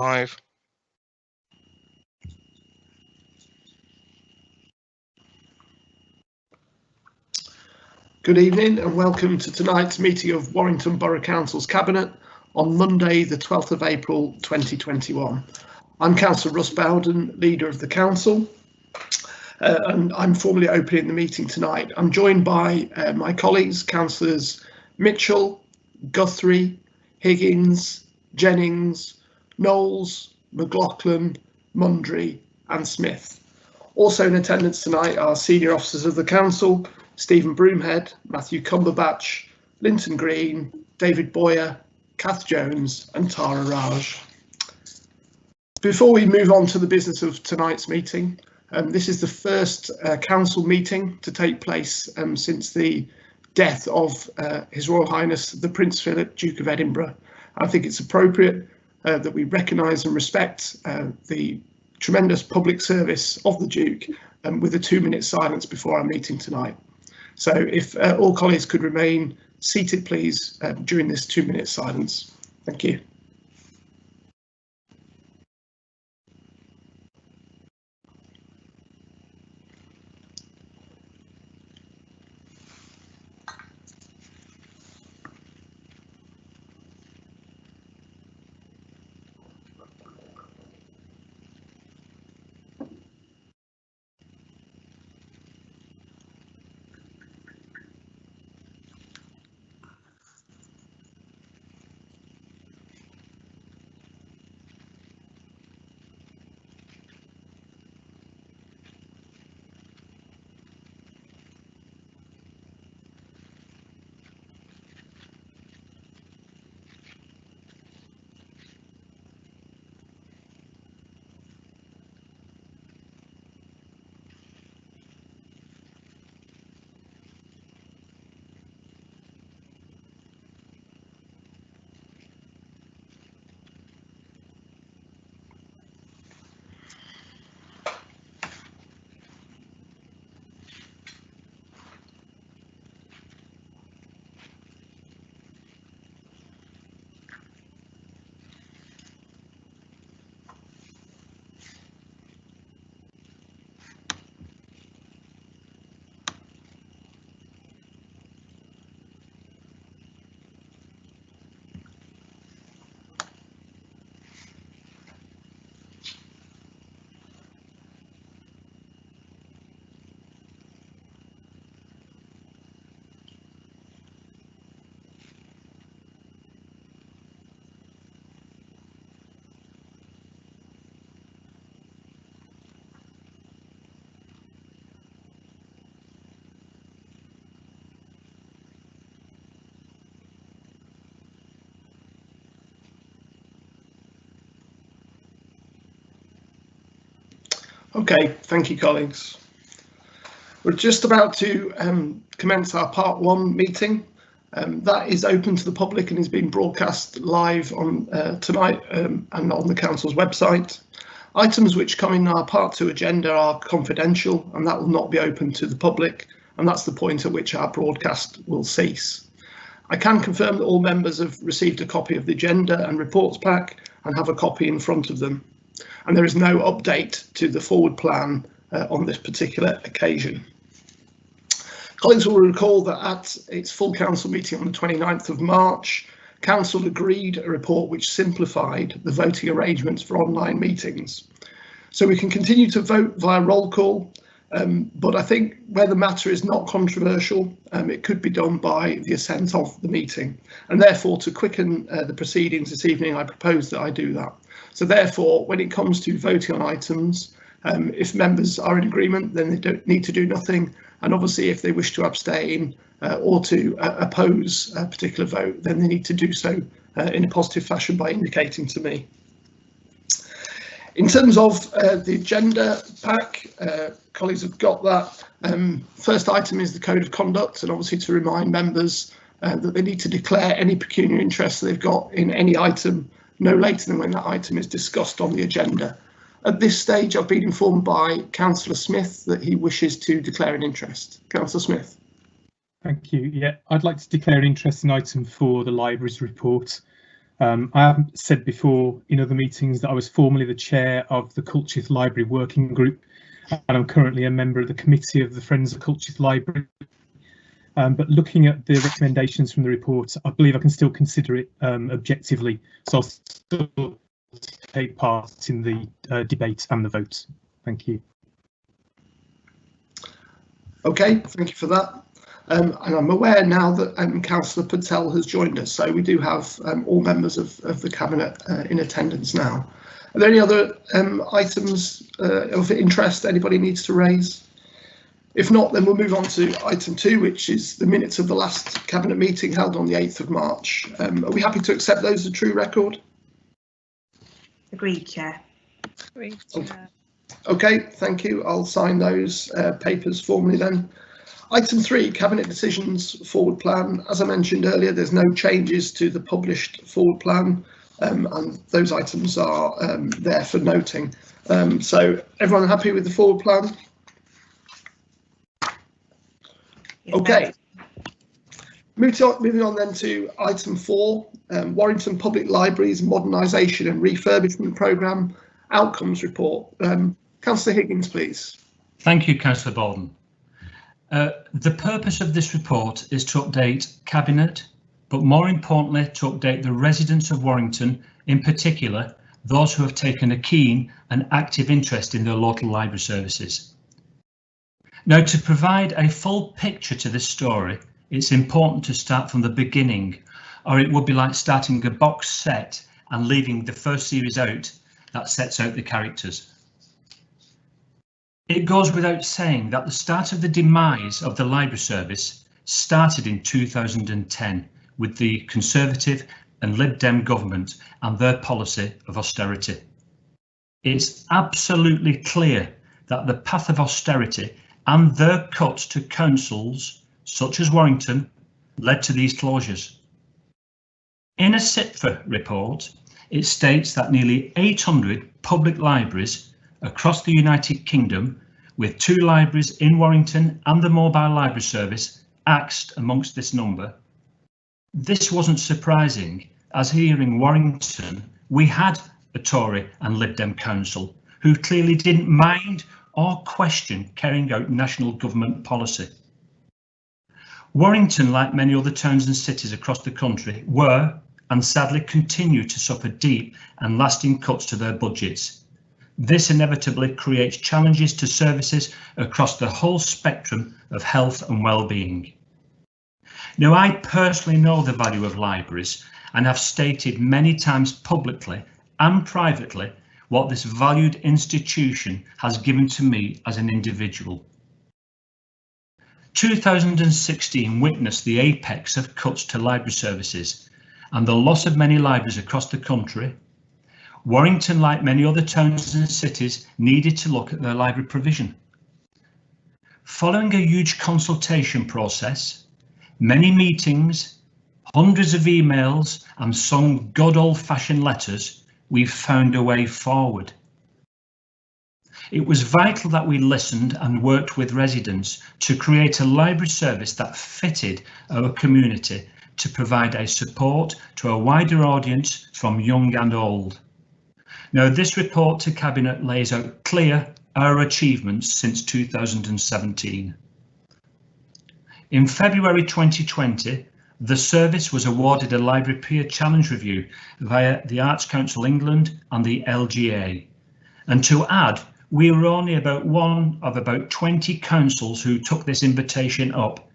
Live. Good evening and welcome to tonight's meeting of Warrington Borough Council's Cabinet on Monday the 12th of April 2021. I'm Councillor Russ Bowden, Leader of the Council, and I'm formally opening the meeting tonight. I'm joined by my colleagues, Councillors Mitchell, Guthrie, Higgins, Jennings, Knowles, McLaughlin, Mundry and Smith. Also in attendance tonight are senior officers of the Council, Stephen Broomhead, Matthew Cumberbatch, Linton Green, David Boyer, Kath Jones and Tara Raj. Before we move on to the business of tonight's meeting, this is the first council meeting to take place since the death of His Royal Highness the Prince Philip, Duke of Edinburgh. I think it's appropriate that we recognise and respect the tremendous public service of the Duke with a 2-minute silence before our meeting tonight. So if all colleagues could remain seated, please, during this 2-minute silence. Thank you. Okay, thank you, colleagues. We're just about to commence our part 1 meeting. That is open to the public and is being broadcast live on tonight and on the council's website. Items which come in our part 2 agenda are confidential and that will not be open to the public, and that's the point at which our broadcast will cease. I can confirm that all members have received a copy of the agenda and reports pack and have a copy in front of them. And there is no update to the forward plan on this particular occasion. Colleagues will recall that at its full council meeting on the 29th of March, council agreed a report which simplified the voting arrangements for online meetings. So we can continue to vote via roll call, but I think where the matter is not controversial, it could be done by the assent of the meeting. And therefore, to quicken the proceedings this evening, I propose that I do that. So therefore, when it comes to voting on items, if members are in agreement, then they don't need to do nothing. And obviously, if they wish to abstain or to oppose a particular vote, then they need to do so in a positive fashion by indicating to me. In terms of the agenda pack, colleagues have got that. First item is the code of conduct, and obviously to remind members that they need to declare any pecuniary interest they've got in any item no later than when that item is discussed on the agenda. At this stage, I've been informed by Councillor Smith that he wishes to declare an interest. Councillor Smith. Thank you. Yeah, I'd like to declare an interest in item 4, the library's report. I have said before in other meetings that I was formerly the chair of the Culchith Library Working Group, and I'm currently a member of the committee of the Friends of Culchith Library. But looking at the recommendations from the report, I believe I can still consider it objectively, so I'll still take part in the debate and the vote. Thank you. Okay, thank you for that. And I'm aware now that Councillor Patel has joined us, so we do have all members of the Cabinet in attendance now. Are there any other items of interest anybody needs to raise? If not, then we'll move on to item 2, which is the minutes of the last Cabinet meeting held on the 8th of March. Are we happy to accept those as a true record? Agreed, Chair. Agreed, Chair. Okay, thank you. I'll sign those papers formally then. Item 3, Cabinet Decisions Forward Plan. As I mentioned earlier, there's no changes to the published forward plan, and those items are there for noting. So everyone happy with the forward plan? Okay. Moving on then to item 4, Warrington Public Libraries Modernisation and Refurbishment Programme Outcomes Report. Councillor Higgins, please. Thank you, Councillor Baldwin. The purpose of this report is to update Cabinet, but more importantly to update the residents of Warrington, in particular those who have taken a keen and active interest in their local library services. Now, to provide a full picture to this story, it's important to start from the beginning, or it would be like starting a box set and leaving the first series out that sets out the characters. It goes without saying that the start of the demise of the library service started in 2010 with the Conservative and Lib Dem government and their policy of austerity. It's absolutely clear that the path of austerity and their cuts to councils such as Warrington led to these closures. In a SITFA report, it states that nearly 800 public libraries across the United Kingdom, with 2 libraries in Warrington and the mobile library service axed amongst this number. This wasn't surprising, as here in Warrington we had a Tory and Lib Dem council who clearly didn't mind or question carrying out national government policy. Warrington, like many other towns and cities across the country, were and sadly continue to suffer deep and lasting cuts to their budgets. This inevitably creates challenges to services across the whole spectrum of health and well-being. Now, I personally know the value of libraries and have stated many times publicly and privately what this valued institution has given to me as an individual. 2016 witnessed the apex of cuts to library services and the loss of many libraries across the country. Warrington, like many other towns and cities, needed to look at their library provision. Following a huge consultation process, many meetings, hundreds of emails and some good old-fashioned letters, we've found a way forward. It was vital that we listened and worked with residents to create a library service that fitted our community to provide a support to a wider audience from young and old. Now, this report to Cabinet lays out clear our achievements since 2017. In February 2020, the service was awarded a Library Peer Challenge Review via the Arts Council England and the LGA. And to add, we were only about one of about 20 councils who took this invitation up.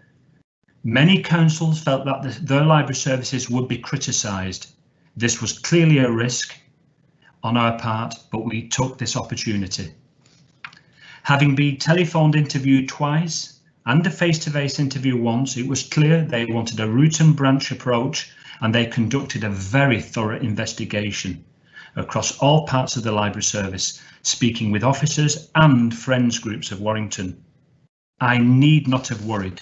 Many councils felt that their library services would be criticised. This was clearly a risk on our part, but we took this opportunity. Having been telephoned interviewed twice and a face-to-face interview once, it was clear they wanted a root and branch approach, and they conducted a very thorough investigation across all parts of the library service, speaking with officers and friends groups of Warrington. I need not have worried.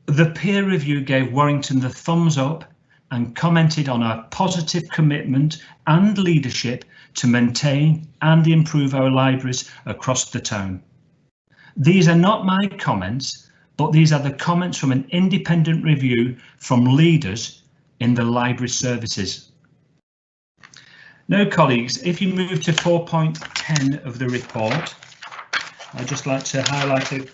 The peer review gave Warrington the thumbs up and commented on our positive commitment and leadership to maintain and improve our libraries across the town. These are not my comments, but these are the comments from an independent review from leaders in the library services. Now, colleagues, if you move to 4.10 of the report, I'd just like to highlight it.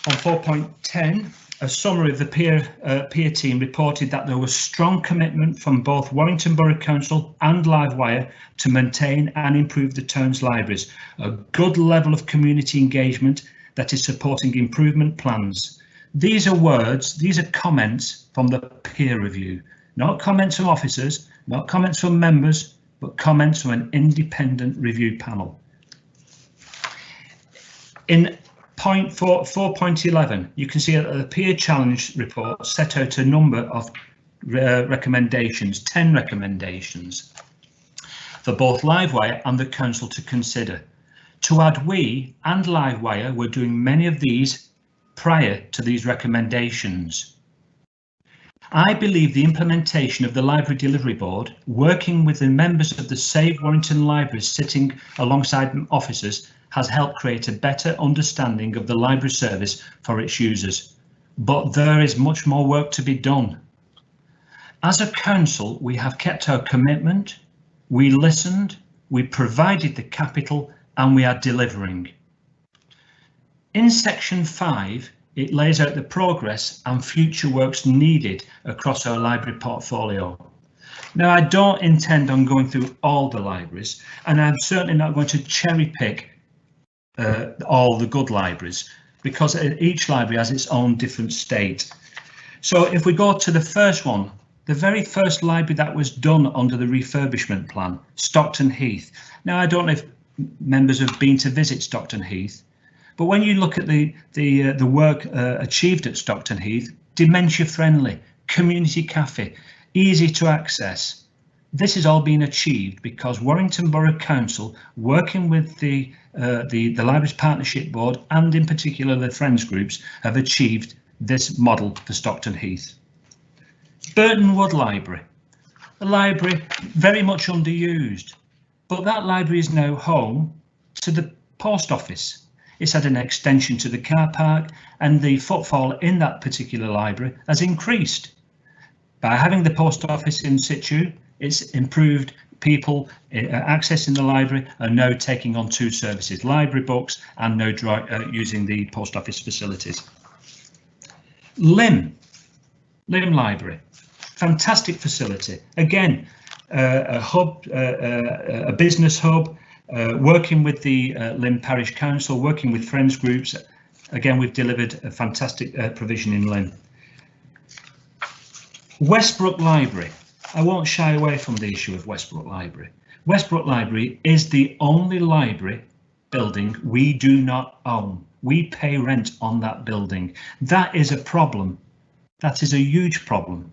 On 4.10, a summary of the peer team reported that there was strong commitment from both Warrington Borough Council and Livewire to maintain and improve the Tones libraries, a good level of community engagement that is supporting improvement plans. These are words, these are comments from the peer review, not comments from officers, not comments from members, but comments from an independent review panel. In 4.11, you can see that the peer challenge report set out a number of recommendations, 10 recommendations for both Livewire and the council to consider. To add, we and Livewire were doing many of these prior to these recommendations. I believe the implementation of the Library Delivery Board, working with the members of the Save Warrington Libraries sitting alongside officers, has helped create a better understanding of the library service for its users. But there is much more work to be done. As a council, we have kept our commitment, we listened, we provided the capital, and we are delivering. In section 5, it lays out the progress and future works needed across our library portfolio. Now, I don't intend on going through all the libraries, and I'm certainly not going to cherry pick all the good libraries, because each library has its own different state. So if we go to the first one, the very first library that was done under the refurbishment plan, Stockton Heath. Now, I don't know if members have been to visit Stockton Heath, but when you look at the work achieved at Stockton Heath, dementia friendly, community cafe, easy to access. This has all been achieved because Warrington Borough Council, working with the Libraries Partnership Board and in particular the Friends groups, have achieved this model for Stockton Heath. Burton Wood Library, a library very much underused, but that library is now home to the post office. It's had an extension to the car park, and the footfall in that particular library has increased. By having the post office in situ, it's improved people accessing the library and now taking on 2 services, library books and now using the post office facilities. Lim Library, fantastic facility. Again, a hub, a business hub, working with the Lim Parish Council, working with Friends groups. Again, we've delivered a fantastic provision in Lim. Westbrook Library. I won't shy away from the issue of Westbrook Library. Westbrook Library is the only library building we do not own. We pay rent on that building. That is a problem. That is a huge problem.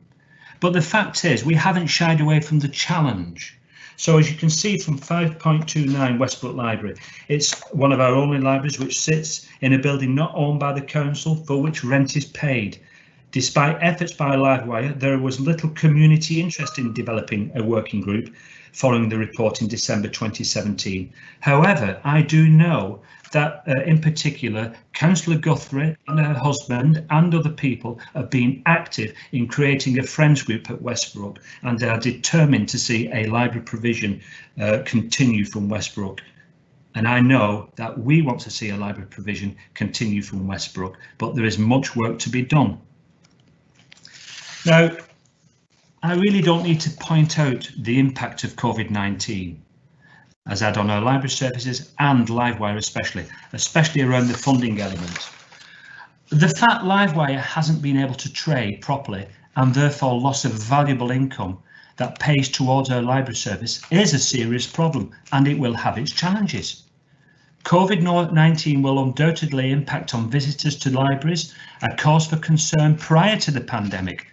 But the fact is, we haven't shied away from the challenge. So as you can see from 5.29 Westbrook Library, it's one of our only libraries which sits in a building not owned by the council, for which rent is paid. Despite efforts by Livewire, there was little community interest in developing a working group following the report in December 2017. However, I do know that in particular, Councillor Guthrie and her husband and other people have been active in creating a friends group at Westbrook and are determined to see a library provision continue from Westbrook. And I know that we want to see a library provision continue from Westbrook, but there is much work to be done. Now, I really don't need to point out the impact of COVID-19 has had on our library services and Livewire especially around the funding element. The fact Livewire hasn't been able to trade properly and therefore loss of valuable income that pays towards our library service is a serious problem, and it will have its challenges. COVID-19 will undoubtedly impact on visitors to libraries, a cause for concern prior to the pandemic,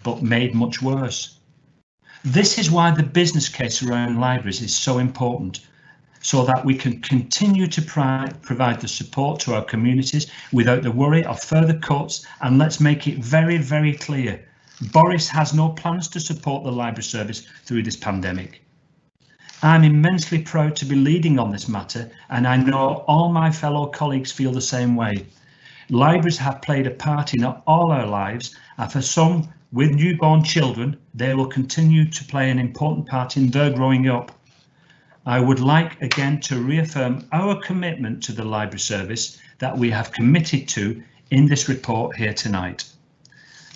but made much worse. This is why the business case around libraries is so important, so that we can continue to provide the support to our communities without the worry of further cuts. And let's make it very, very clear, Boris has no plans to support the library service through this pandemic. I'm immensely proud to be leading on this matter, and I know all my fellow colleagues feel the same way. Libraries have played a part in all our lives, and for some, With newborn children, they will continue to play an important part in their growing up. I would like again to reaffirm our commitment to the library service that we have committed to in this report here tonight.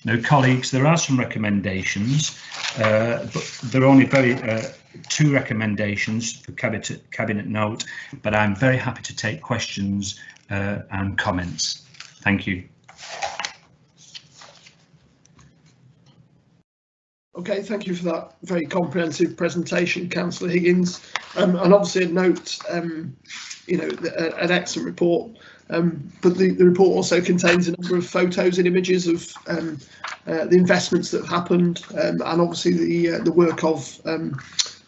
Now, colleagues, there are some recommendations, but there are only two recommendations for cabinet note, but I'm very happy to take questions and comments. Thank you. Okay, thank you for that very comprehensive presentation, Councillor Higgins. And obviously a note, you know, an excellent report. But the report also contains a number of photos and images of the investments that have happened, and obviously the work of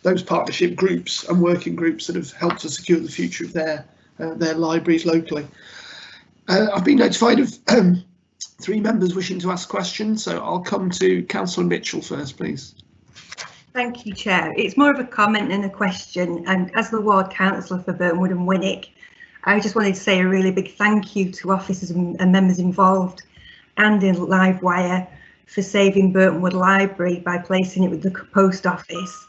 those partnership groups and working groups that have helped to secure the future of their libraries locally. I've been notified of 3 members wishing to ask questions, so I'll come to Councillor Mitchell first, please. Thank you, Chair. It's more of a comment than a question, and as the ward councillor for Burnwood and Winwick, I just wanted to say a really big thank you to officers and members involved and in Livewire for saving Burnwood Library by placing it with the post office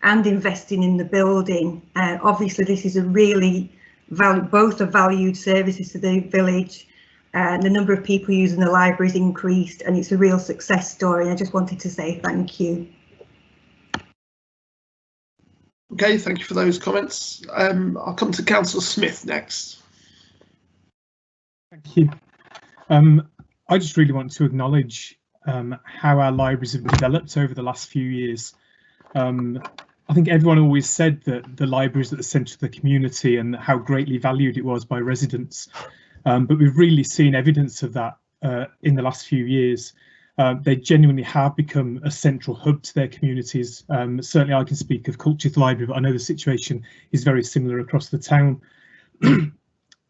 and investing in the building. Obviously, this is a really both are valued services to the village. The number of people using the library has increased, and it's a real success story. I just wanted to say thank you. Okay, thank you for those comments. I'll come to Councillor Smith next. Thank you. I just really want to acknowledge how our libraries have developed over the last few years. I think everyone always said that the library is at the centre of the community and how greatly valued it was by residents. But we've really seen evidence of that in the last few years. They genuinely have become a central hub to their communities. Certainly I can speak of Culcheth Library, but I know the situation is very similar across the town. And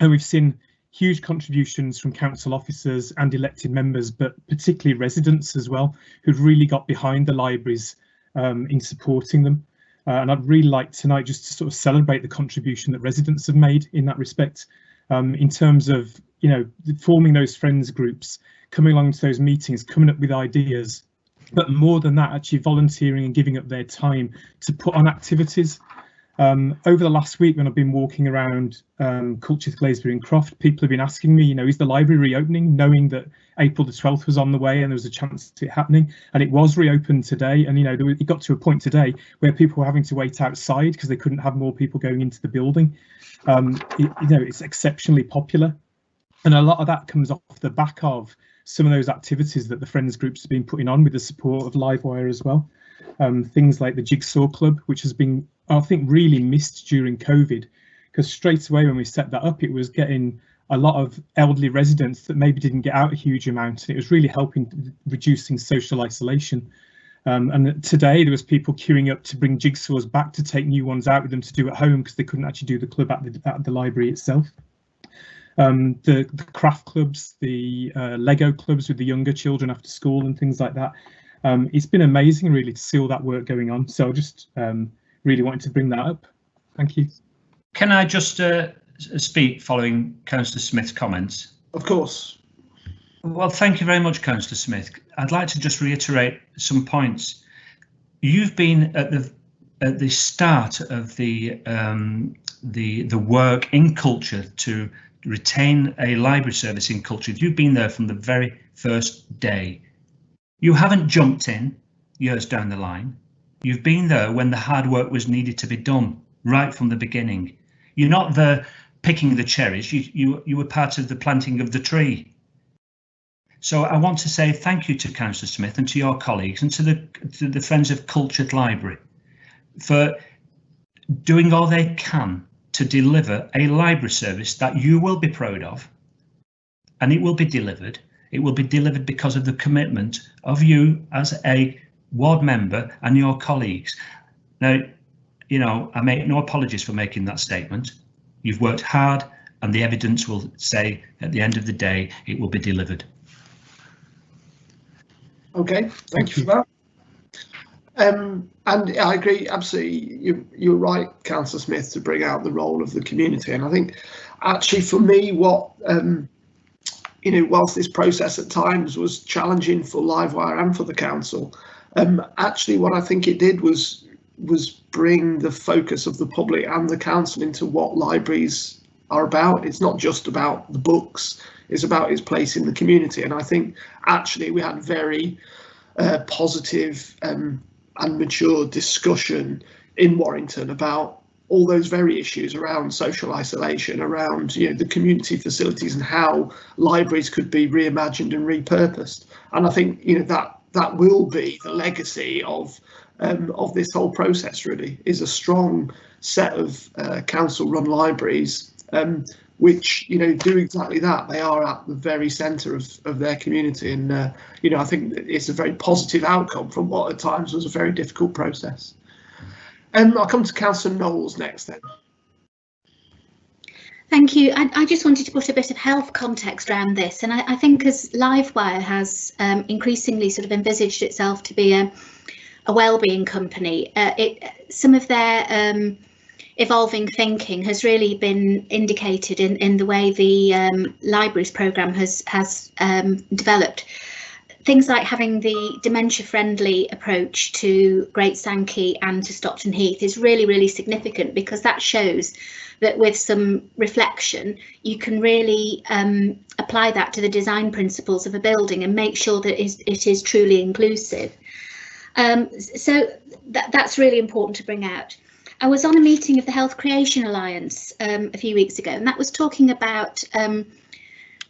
we've seen huge contributions from council officers and elected members, but particularly residents as well, who've really got behind the libraries in supporting them. And I'd really like tonight just to sort of celebrate the contribution that residents have made in that respect, in terms of, you know, forming those friends groups, coming along to those meetings, coming up with ideas, but more than that, actually volunteering and giving up their time to put on activities. Over the last week, when I've been walking around Culcheth, Glaisbury and Croft, people have been asking me, you know, is the library reopening, knowing that April the 12th was on the way and there was a chance of it happening, and it was reopened today. And, you know, it got to a point today where people were having to wait outside because they couldn't have more people going into the building. You know, it's exceptionally popular. And a lot of that comes off the back of some of those activities that the Friends groups have been putting on with the support of Livewire as well. Things like the Jigsaw Club, which has been, I think, really missed during COVID, because straight away when we set that up, it was getting a lot of elderly residents that maybe didn't get out a huge amount. It was really helping reducing social isolation. And today there was people queuing up to bring jigsaws back to take new ones out with them to do at home because they couldn't actually do the club at the library itself. The craft clubs, the Lego clubs with the younger children after school and things like that. It's been amazing really to see all that work going on. So I just really wanted to bring that up. Thank you. Can I just speak following Councillor Smith's comments? Of course. Well, thank you very much, Councillor Smith. I'd like to just reiterate some points. You've been at the start of the work in Culcheth to retain a library service in Culcheth. You've been there from the very first day. You haven't jumped in years down the line. You've been there when the hard work was needed to be done, right from the beginning. You're not there picking the cherries. You were part of the planting of the tree. So I want to say thank you to Councillor Smith and to your colleagues and to the Friends of Culcheth Library for doing all they can to deliver a library service that you will be proud of, and it will be delivered. It will be delivered because of the commitment of you as a ward member and your colleagues. Now, you know, I make no apologies for making that statement. You've worked hard, and the evidence will say at the end of the day it will be delivered. Okay, thank you for that. And I agree absolutely. You're right, Councillor Smith, to bring out the role of the community. And I think actually for me, what you know, whilst this process at times was challenging for Livewire and for the council, actually what I think it did was bring the focus of the public and the council into what libraries are about. It's not just about the books, it's about its place in the community. And I think actually we had very positive and mature discussion in Warrington about all those very issues around social isolation, around, you know, the community facilities and how libraries could be reimagined and repurposed. And I think, you know, that will be the legacy of this whole process, really, is a strong set of council-run libraries which, you know, do exactly that. They are at the very centre of their community, and you know, I think it's a very positive outcome from what at times was a very difficult process. I'll come to Councillor Knowles next then. Thank you. I just wanted to put a bit of health context around this, and I think as Livewire has increasingly sort of envisaged itself to be a wellbeing company, some of their evolving thinking has really been indicated in the way the libraries programme has developed. Things like having the dementia-friendly approach to Great Sankey and to Stockton Heath is really, really significant, because that shows that with some reflection, you can really apply that to the design principles of a building and make sure that it is truly inclusive. So that's really important to bring out. I was on a meeting of the Health Creation Alliance a few weeks ago, and that was talking about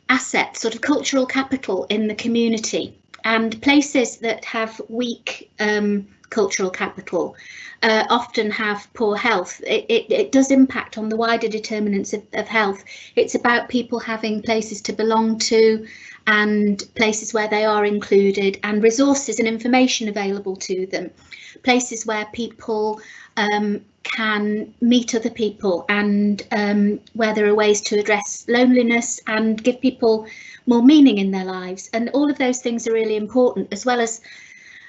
assets, sort of cultural capital in the community, and places that have weak cultural capital often have poor health. It does impact on the wider determinants of health. It's about people having places to belong to and places where they are included, and resources and information available to them, places where people can meet other people, and where there are ways to address loneliness and give people more meaning in their lives. And all of those things are really important, as well as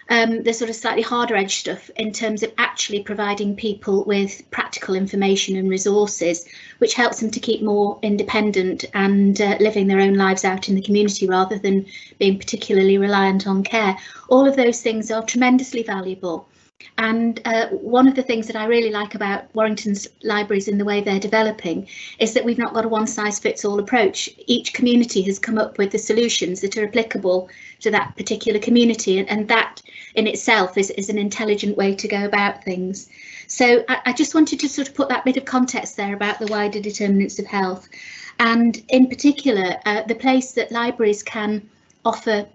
the sort of slightly harder edge stuff in terms of actually providing people with practical information and resources, which helps them to keep more independent and living their own lives out in the community rather than being particularly reliant on care. All of those things are tremendously valuable. And one of the things that I really like about Warrington's libraries in the way they're developing is that we've not got a one-size-fits-all approach. Each community has come up with the solutions that are applicable to that particular community, and that in itself is an intelligent way to go about things. So I just wanted to sort of put that bit of context there about the wider determinants of health, and in particular the place that libraries can offer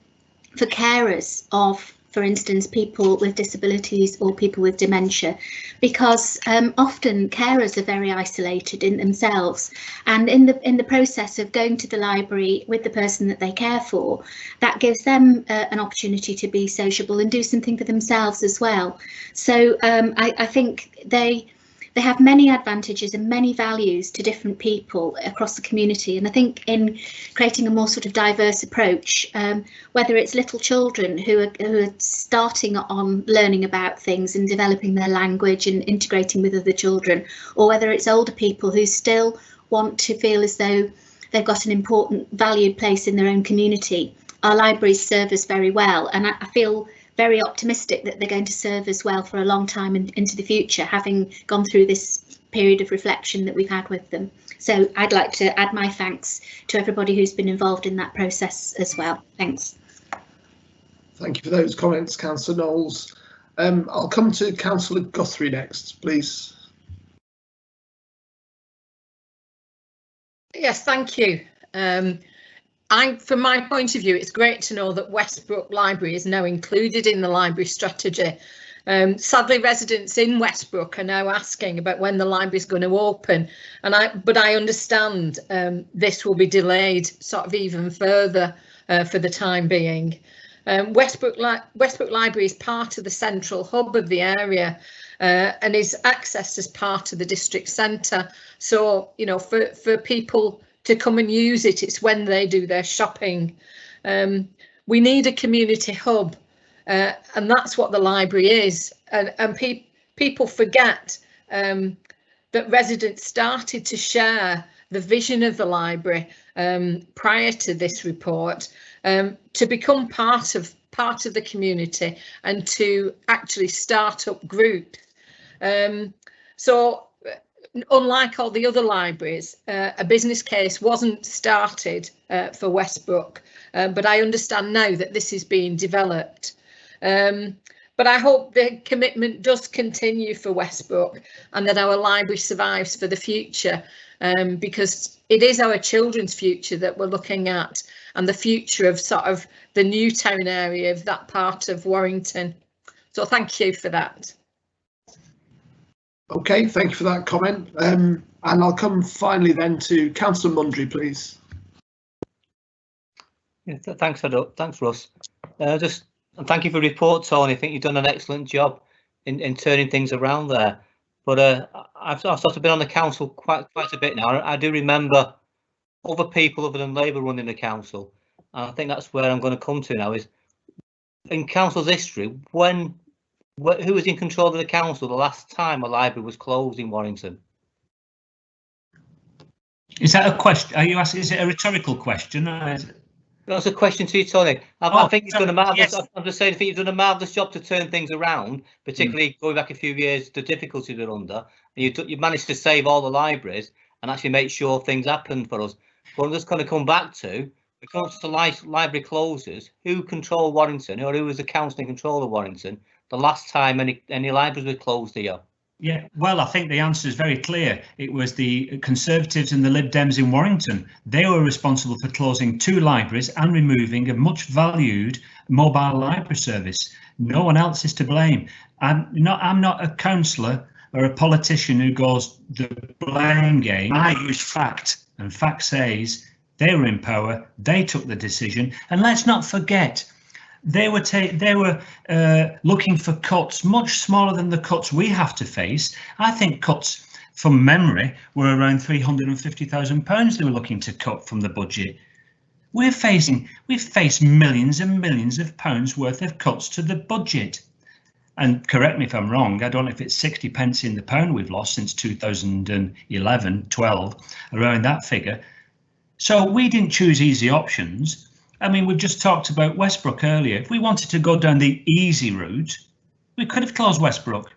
for carers of, for instance, people with disabilities or people with dementia, because often carers are very isolated in themselves, and in the process of going to the library with the person that they care for, that gives them an opportunity to be sociable and do something for themselves as well. So I think they have many advantages and many values to different people across the community. And I think in creating a more sort of diverse approach, whether it's little children who are starting on learning about things and developing their language and integrating with other children, or whether it's older people who still want to feel as though they've got an important, valued place in their own community, our libraries serve us very well. And I feel very optimistic that they're going to serve us well for a long time into the future, having gone through this period of reflection that we've had with them. So I'd like to add my thanks to everybody who's been involved in that process as well. Thanks. Thank you for those comments, Councillor Knowles. I'll come to Councillor Guthrie next, please. Yes, thank you. From my point of view, it's great to know that Westbrook Library is now included in the library strategy. Sadly, residents in Westbrook are now asking about when the library is going to open, but I understand this will be delayed sort of even further for the time being. Westbrook Library is part of the central hub of the area and is accessed as part of the district centre. So, you know, for people to come and use it, it's when they do their shopping. We need a community hub, and that's what the library is. And people forget that residents started to share the vision of the library prior to this report, to become part of the community and to actually start up groups. So unlike all the other libraries, a business case wasn't started for Westbrook, but I understand now that this is being developed. But I hope the commitment does continue for Westbrook and that our library survives for the future, because it is our children's future that we're looking at, and the future of sort of the new town area of that part of Warrington. So thank you for that. Okay, thank you for that comment. And I'll come finally then to Councillor Mundry, please. Yeah, thanks, Russ. And thank you for the report, Tony. I think you've done an excellent job in turning things around there. But I've sort of been on the council quite a bit now. I do remember other people other than Labour running the council. And I think that's where I'm going to come to now, is in council's history, who was in control of the council the last time a library was closed in Warrington? Is that a question? Are you asking? Is it a rhetorical question? That's a question to you, Tony. I think you've done a marvellous. Yes. I'm just saying, I think you've done a marvellous job to turn things around, particularly going back a few years, the difficulties they're under. And you managed to save all the libraries and actually make sure things happen for us. But I'm just going to come back to, when it comes to library closures, who controlled Warrington, or who was the council in control of Warrington the last time any libraries were closed here? Yeah, well, I think the answer is very clear. It was the Conservatives and the Lib Dems in Warrington. They were responsible for closing 2 libraries and removing a much valued mobile library service. No one else is to blame. I'm not a councillor or a politician who goes the blame game. I use fact, and fact says they were in power, they took the decision, and let's not forget, they were looking for cuts much smaller than the cuts we have to face. I think cuts from memory were around £350,000 they were looking to cut from the budget. We've faced millions and millions of pounds worth of cuts to the budget. And correct me if I'm wrong, I don't know if it's 60 pence in the pound we've lost since 2011, 12, around that figure. So we didn't choose easy options. I mean, we've just talked about Westbrook earlier. If we wanted to go down the easy route, we could have closed Westbrook.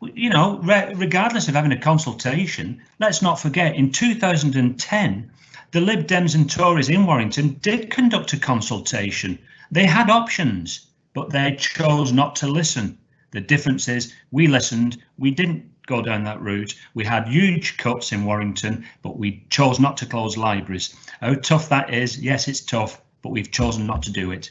You know, regardless of having a consultation, let's not forget, in 2010, the Lib Dems and Tories in Warrington did conduct a consultation. They had options, but they chose not to listen. The difference is we listened, we didn't go down that route. We had huge cuts in Warrington, but we chose not to close libraries. How tough that is, yes, it's tough, but we've chosen not to do it.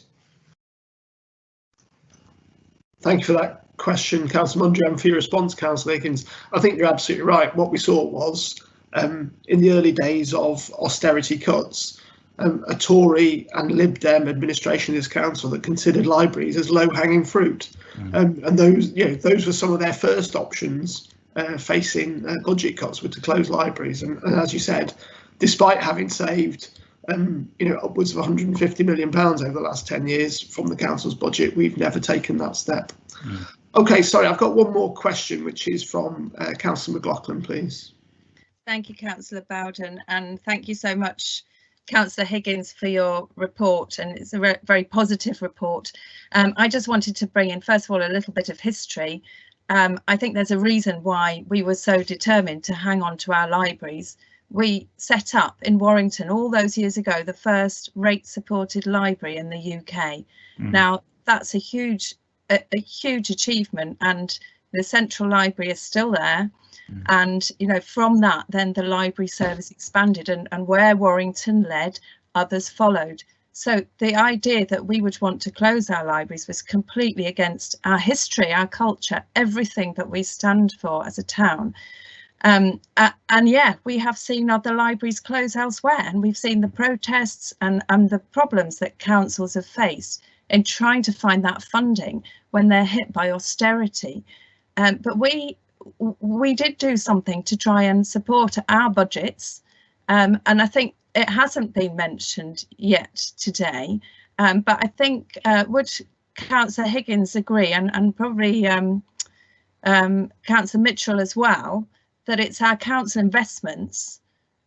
Thank you for that question, Councillor Mundry, and for your response, Councillor Higgins. I think you're absolutely right. What we saw was, in the early days of austerity cuts, a Tory and Lib Dem administration of this council that considered libraries as low-hanging fruit, and those were some of their first options facing budget cuts, were to close libraries. And as you said, despite having saved upwards of £150 million over the last 10 years from the council's budget, we've never taken that step. OK, sorry, I've got one more question, which is from Councillor McLaughlin, please. Thank you, Councillor Bowden, and thank you so much, Councillor Higgins, for your report, and it's a very positive report. I just wanted to bring in, first of all, a little bit of history. I think there's a reason why we were so determined to hang on to our libraries. We set up in Warrington all those years ago the first rate-supported library in the UK. Now, that's a huge achievement, and the Central Library is still there. And, you know, from that, then the library service expanded, and where Warrington led, others followed. So the idea that we would want to close our libraries was completely against our history, our culture, everything that we stand for as a town. And yeah, we have seen other libraries close elsewhere, and we've seen the protests and the problems that councils have faced in trying to find that funding when they're hit by austerity. But we did do something to try and support our budgets, and I think it hasn't been mentioned yet today, but I think would Councillor Higgins agree, and probably Councillor Mitchell as well, that it's our council investments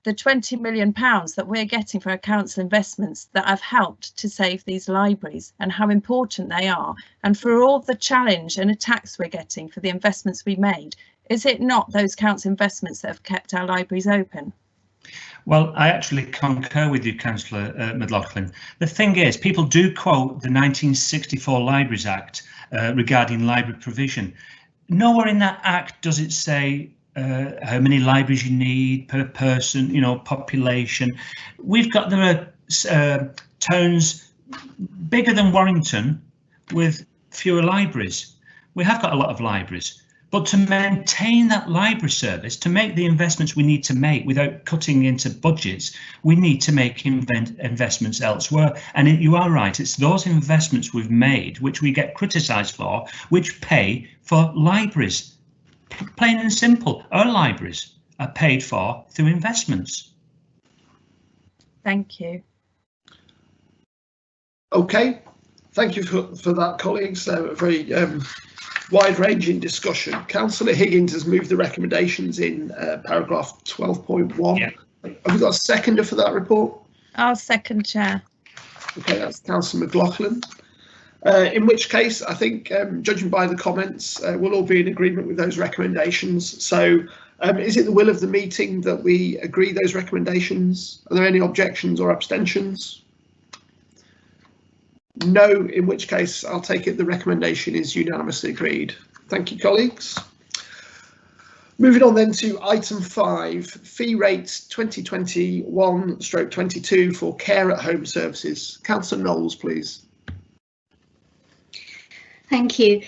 the £20 million that we're getting for our council investments that have helped to save these libraries and how important they are, and for all the challenge and attacks we're getting for the investments we made, is it not those council investments that have kept our libraries open? Well, I actually concur with you, Councillor McLaughlin. The thing is, people do quote the 1964 Libraries Act regarding library provision. Nowhere in that act does it say how many libraries you need per person, you know, population. There are towns bigger than Warrington with fewer libraries. We have got a lot of libraries, but to maintain that library service, to make the investments we need to make without cutting into budgets, we need to make investments elsewhere. And you are right, it's those investments we've made, which we get criticised for, which pay for libraries. Plain and simple, our libraries are paid for through investments. Thank you. Okay, thank you for that, colleagues. A very wide-ranging discussion. Councillor Higgins has moved the recommendations in paragraph 12.1. Yeah. Have we got a seconder for that report? I'll second, Chair. Okay, that's Councillor McLaughlin. In which case, I think, judging by the comments, we'll all be in agreement with those recommendations. So is it the will of the meeting that we agree those recommendations? Are there any objections or abstentions? No, in which case I'll take it the recommendation is unanimously agreed. Thank you, colleagues. Moving on then to item 5, fee rates 2021/22 for care at home services. Councillor Knowles, please. Thank you.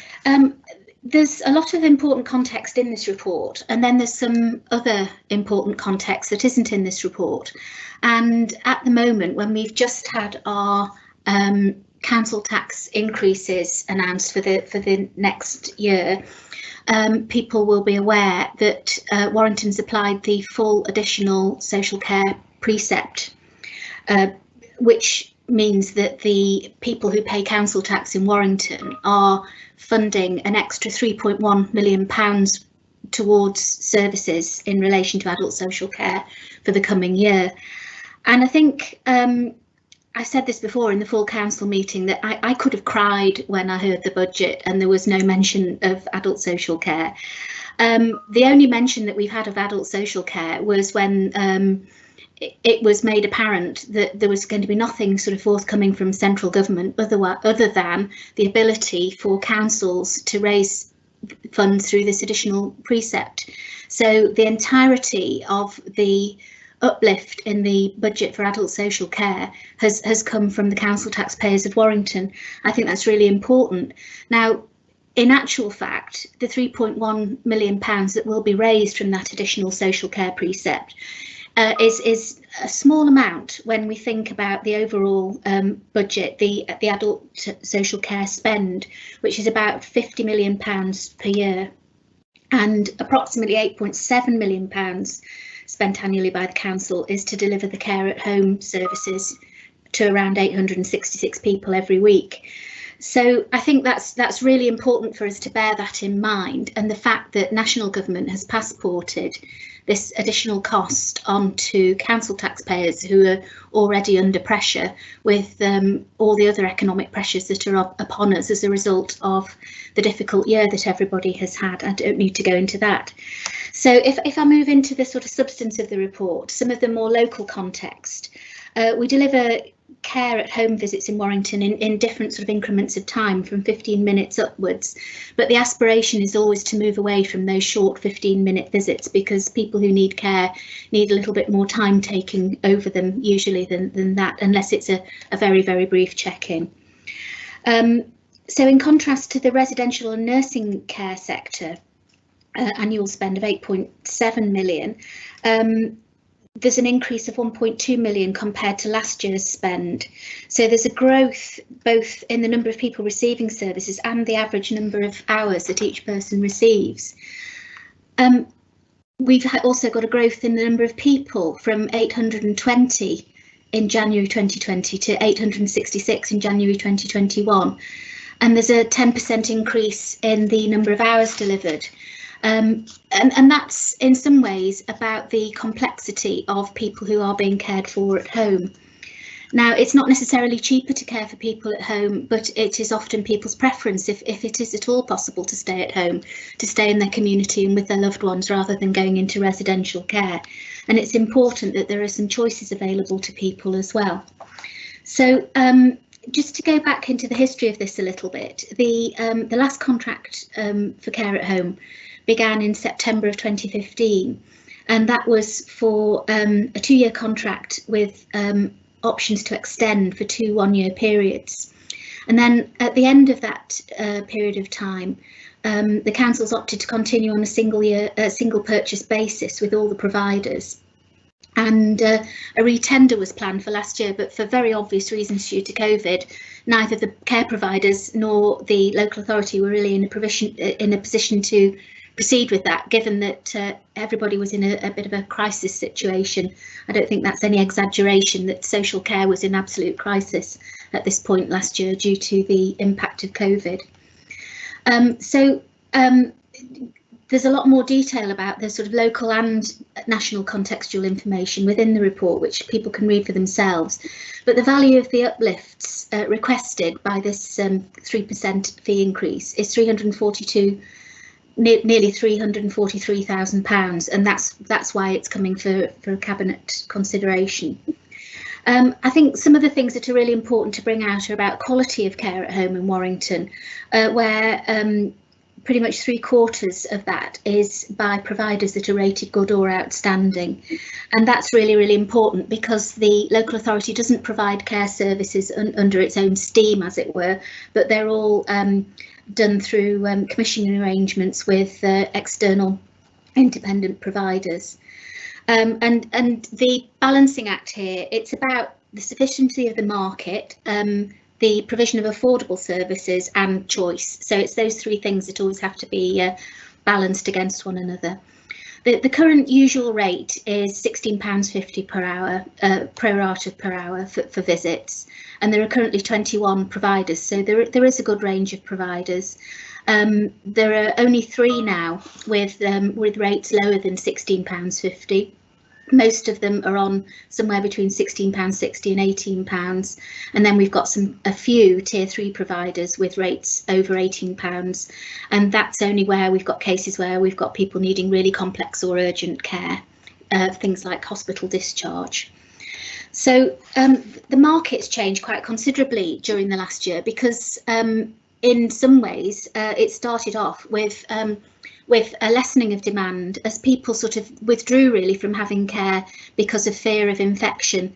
There's a lot of important context in this report, and then there's some other important context that isn't in this report. And at the moment, when we've just had our council tax increases announced for the next year, people will be aware that Warrington's applied the full additional social care precept, which means that the people who pay council tax in Warrington are funding an extra £3.1 million towards services in relation to adult social care for the coming year. And I think I said this before in the full council meeting that I could have cried when I heard the budget and there was no mention of adult social care. The only mention that we've had of adult social care was when it was made apparent that there was going to be nothing sort of forthcoming from central government other than the ability for councils to raise funds through this additional precept. So the entirety of the uplift in the budget for adult social care has come from the council taxpayers of Warrington. I think that's really important. Now, in actual fact, the £3.1 million that will be raised from that additional social care precept is a small amount when we think about the overall budget, the adult social care spend, which is about £50 million per year, and approximately £8.7 million spent annually by the council is to deliver the care at home services to around 866 people every week. So I think that's really important for us to bear that in mind, and the fact that national government has passported this additional cost onto council taxpayers who are already under pressure with all the other economic pressures that are upon us as a result of the difficult year that everybody has had. I don't need to go into that. So if I move into the sort of substance of the report, some of the more local context, we deliver care at home visits in Warrington in different sort of increments of time from 15 minutes upwards, but the aspiration is always to move away from those short 15-minute visits, because people who need care need a little bit more time taking over them usually than that, unless it's a very, very brief check-in. So in contrast to the residential and nursing care sector, annual spend of 8.7 million, there's an increase of 1.2 million compared to last year's spend. So there's a growth both in the number of people receiving services and the average number of hours that each person receives. We've also got a growth in the number of people from 820 in January 2020 to 866 in January 2021. And there's a 10% increase in the number of hours delivered. And that's in some ways about the complexity of people who are being cared for at home. Now, it's not necessarily cheaper to care for people at home, but it is often people's preference, if it is at all possible, to stay at home, to stay in their community and with their loved ones rather than going into residential care. And it's important that there are some choices available to people as well. So just to go back into the history of this a little bit, the last contract for care at home began in September of 2015, and that was for a 2-year contract with options to extend for 2 one-year periods. And then at the end of that period of time, the councils opted to continue on a single purchase basis with all the providers. And a re-tender was planned for last year, but for very obvious reasons due to COVID, neither the care providers nor the local authority were really in a position to proceed with that, given that everybody was in a bit of a crisis situation. I don't think that's any exaggeration that social care was in absolute crisis at this point last year due to the impact of COVID. There's a lot more detail about the sort of local and national contextual information within the report, which people can read for themselves. But the value of the uplifts requested by this 3% fee increase is nearly £343,000, and that's why it's coming for a cabinet consideration. I think some of the things that are really important to bring out are about quality of care at home in Warrington, where pretty much 3/4 of that is by providers that are rated good or outstanding. And that's really, really important because the local authority doesn't provide care services under its own steam, as it were, but they're all done through commissioning arrangements with external independent providers. And the balancing act here, it's about the sufficiency of the market, the provision of affordable services and choice. So it's those 3 things that always have to be balanced against one another. The current usual rate is £16.50 per hour, pro rata per hour for visits, and there are currently 21 providers, so there is a good range of providers. There are only 3 now with rates lower than £16.50. Most of them are on somewhere between £16.60 and £18, and then we've got a few tier 3 providers with rates over £18, and that's only where we've got cases where we've got people needing really complex or urgent care, things like hospital discharge. So the market's changed quite considerably during the last year because in some ways it started off with a lessening of demand as people sort of withdrew really from having care because of fear of infection.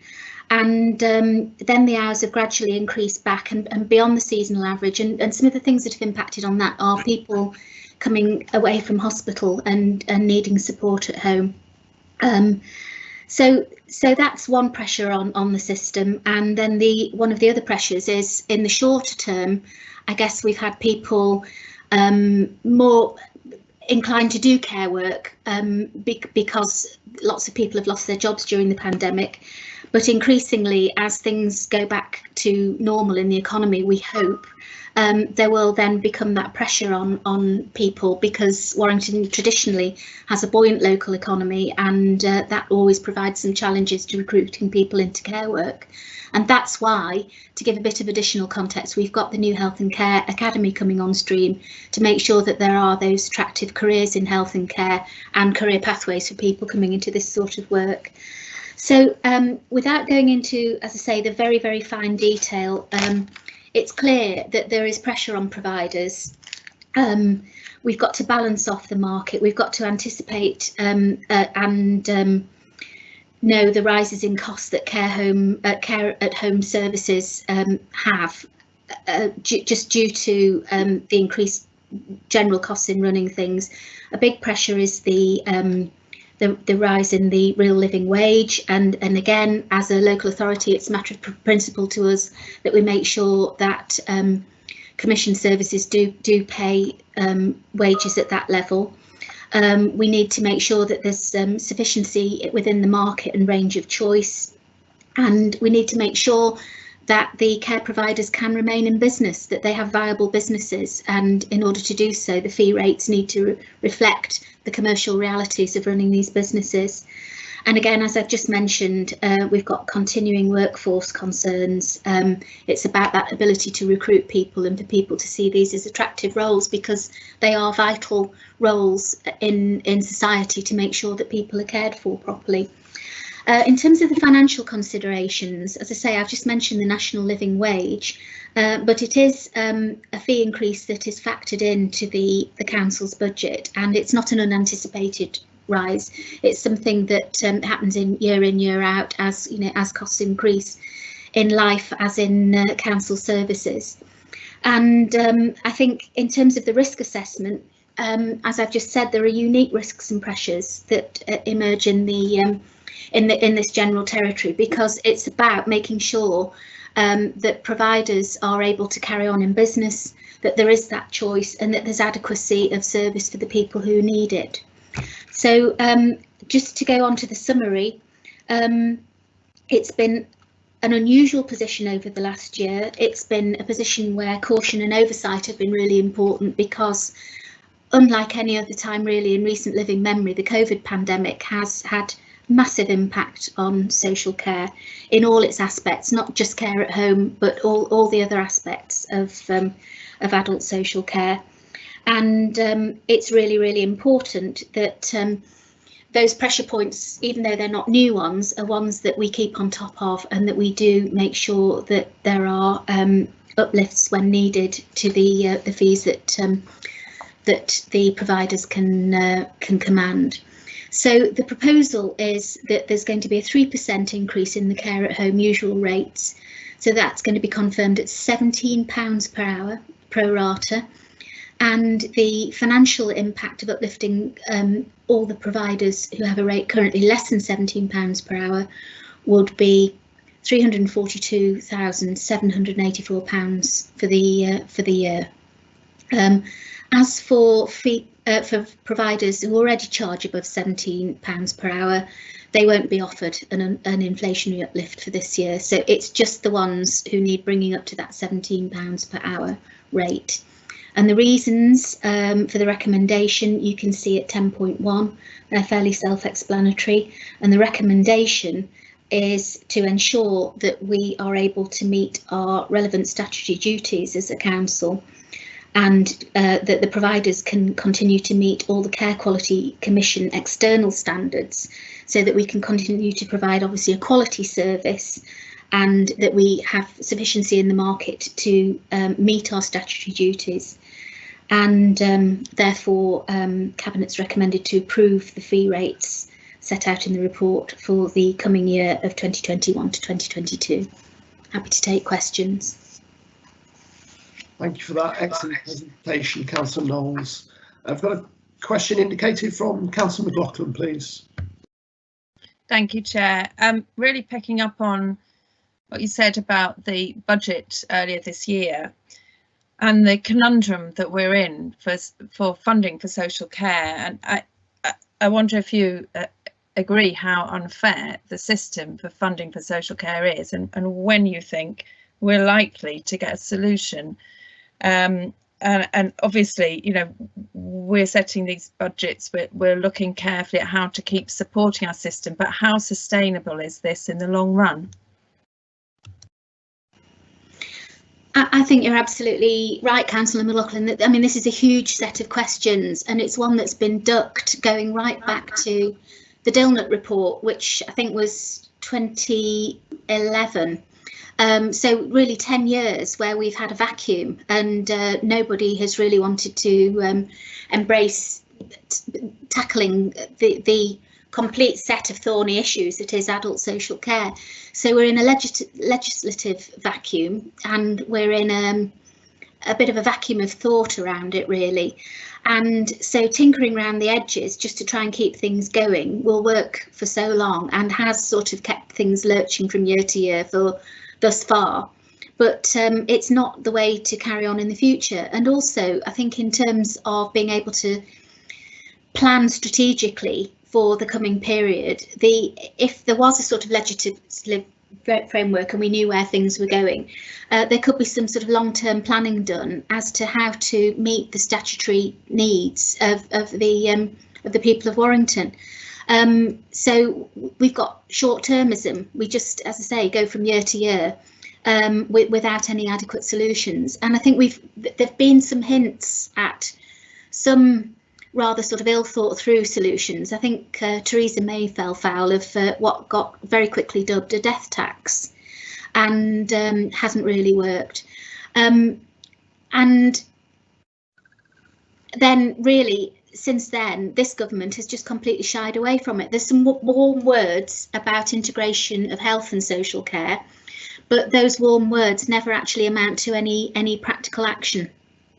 And then the hours have gradually increased back and beyond the seasonal average. And some of the things that have impacted on that are people coming away from hospital and needing support at home. So that's one pressure on the system. And then one of the other pressures is in the shorter term, I guess we've had people more inclined to do care work because lots of people have lost their jobs during the pandemic. But increasingly, as things go back to normal in the economy, we hope there will then become that pressure on people, because Warrington traditionally has a buoyant local economy, and that always provides some challenges to recruiting people into care work. And that's why, to give a bit of additional context, we've got the new Health and Care Academy coming on stream to make sure that there are those attractive careers in health and care and career pathways for people coming into this sort of work. So without going into, as I say, the very, very fine detail, it's clear that there is pressure on providers. We've got to balance off the market. We've got to anticipate and know the rises in costs that care at home services have, just due to the increased general costs in running things. A big pressure is the rise in the real living wage, and again, as a local authority, it's a matter of principle to us that we make sure that commission services do pay wages at that level. We need to make sure that there's sufficiency within the market and range of choice, and we need to make sure that the care providers can remain in business, that they have viable businesses, and in order to do so, the fee rates need to reflect the commercial realities of running these businesses. And again, as I've just mentioned, we've got continuing workforce concerns. It's about that ability to recruit people and for people to see these as attractive roles, because they are vital roles in society to make sure that people are cared for properly. In terms of the financial considerations, as I say, I've just mentioned the national living wage, but it is a fee increase that is factored into the council's budget, and it's not an unanticipated rise. It's something that happens in, year out, as you know, as costs increase in life, as in council services. And I think in terms of the risk assessment, as I've just said, there are unique risks and pressures that emerge in the in this general territory, because it's about making sure that providers are able to carry on in business, that there is that choice, and that there's adequacy of service for the people who need it. So just to go on to the summary, it's been an unusual position over the last year. It's been a position where caution and oversight have been really important, because unlike any other time really in recent living memory, the COVID pandemic has had massive impact on social care in all its aspects, not just care at home, but all the other aspects of adult social care. And it's really, really important that those pressure points, even though they're not new ones, are ones that we keep on top of, and that we do make sure that there are uplifts when needed to the fees that that the providers can command. So the proposal is that there's going to be a 3% increase in the care at home usual rates. So that's going to be confirmed at £17 per hour pro rata. And the financial impact of uplifting all the providers who have a rate currently less than £17 per hour would be £342,784 for the year. As for providers who already charge above £17 per hour, they won't be offered an inflationary uplift for this year. So it's just the ones who need bringing up to that £17 per hour rate. And the reasons for the recommendation you can see at 10.1, they're fairly self-explanatory, and the recommendation is to ensure that we are able to meet our relevant statutory duties as a council, and that the providers can continue to meet all the Care Quality Commission external standards, so that we can continue to provide obviously a quality service, and that we have sufficiency in the market to meet our statutory duties. And therefore Cabinet's recommended to approve the fee rates set out in the report for the coming year of 2021 to 2022. Happy to take questions. Thank you for that excellent presentation, Councillor Knowles. I've got a question indicated from Councillor McLaughlin, please. Thank you, Chair. Really picking up on what you said about the budget earlier this year and the conundrum that we're in for funding for social care. And I wonder if you agree how unfair the system for funding for social care is, and when you think we're likely to get a solution. And obviously, you know, we're setting these budgets, we're looking carefully at how to keep supporting our system, but how sustainable is this in the long run? I think you're absolutely right, Councillor McLaughlin. I mean, this is a huge set of questions, and it's one that's been ducked going right back to the Dilnut report, which I think was 2011. So really 10 years where we've had a vacuum, and nobody has really wanted to embrace tackling the complete set of thorny issues that is adult social care. So we're in a legislative vacuum, and we're in a bit of a vacuum of thought around it, really. And so tinkering around the edges just to try and keep things going will work for so long, and has sort of kept things lurching from year to year for thus far. But it's not the way to carry on in the future. And also, I think in terms of being able to plan strategically for the coming period, if there was a sort of framework and we knew where things were going, there could be some sort of long-term planning done as to how to meet the statutory needs of the people of Warrington. So we've got short-termism. We just, as I say, go from year to year without any adequate solutions. And I think there've been some hints at some rather sort of ill thought through solutions. I think Theresa May fell foul of what got very quickly dubbed a death tax, and hasn't really worked. And then really, since then, this government has just completely shied away from it. There's some warm words about integration of health and social care, but those warm words never actually amount to any practical action.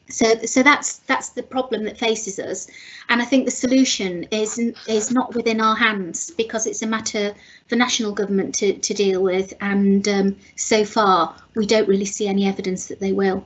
So that's the problem that faces us, and I think the solution is not within our hands, because it's a matter for national government to deal with, and so far we don't really see any evidence that they will.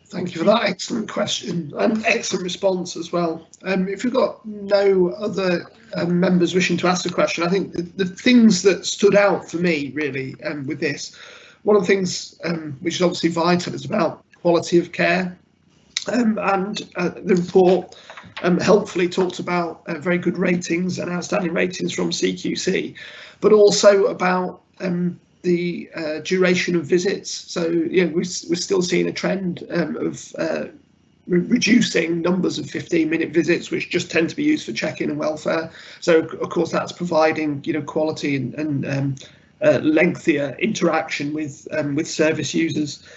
Thank you for that excellent question and excellent response as well. If we've got no other members wishing to ask a question, I think the things that stood out for me really with this, one of the things which is obviously vital is about quality of care, and the report helpfully talked about very good ratings and outstanding ratings from CQC, but also about the duration of visits. So we're still seeing a trend of reducing numbers of 15-minute visits, which just tend to be used for check-in and welfare. So of course that's providing quality and lengthier interaction with service users.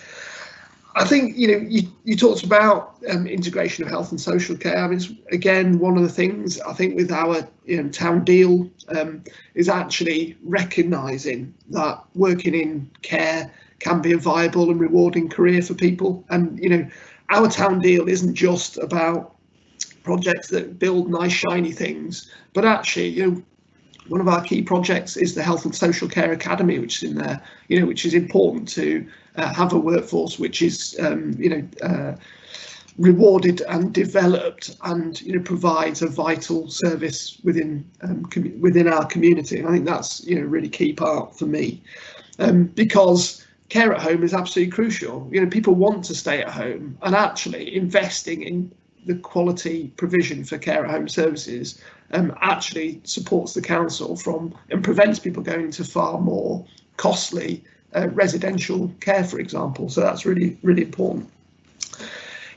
I think you talked about integration of health and social care. I mean, it's, again, one of the things I think with our town deal is actually recognising that working in care can be a viable and rewarding career for people. And our town deal isn't just about projects that build nice shiny things, but actually one of our key projects is the Health and Social Care Academy, which is in there, which is important to have a workforce which is, rewarded and developed, and provides a vital service within our community. And I think that's a really key part for me, because care at home is absolutely crucial. People want to stay at home, and actually investing in the quality provision for care at home services actually supports the council and prevents people going to far more costly residential care, for example. So that's really, really important.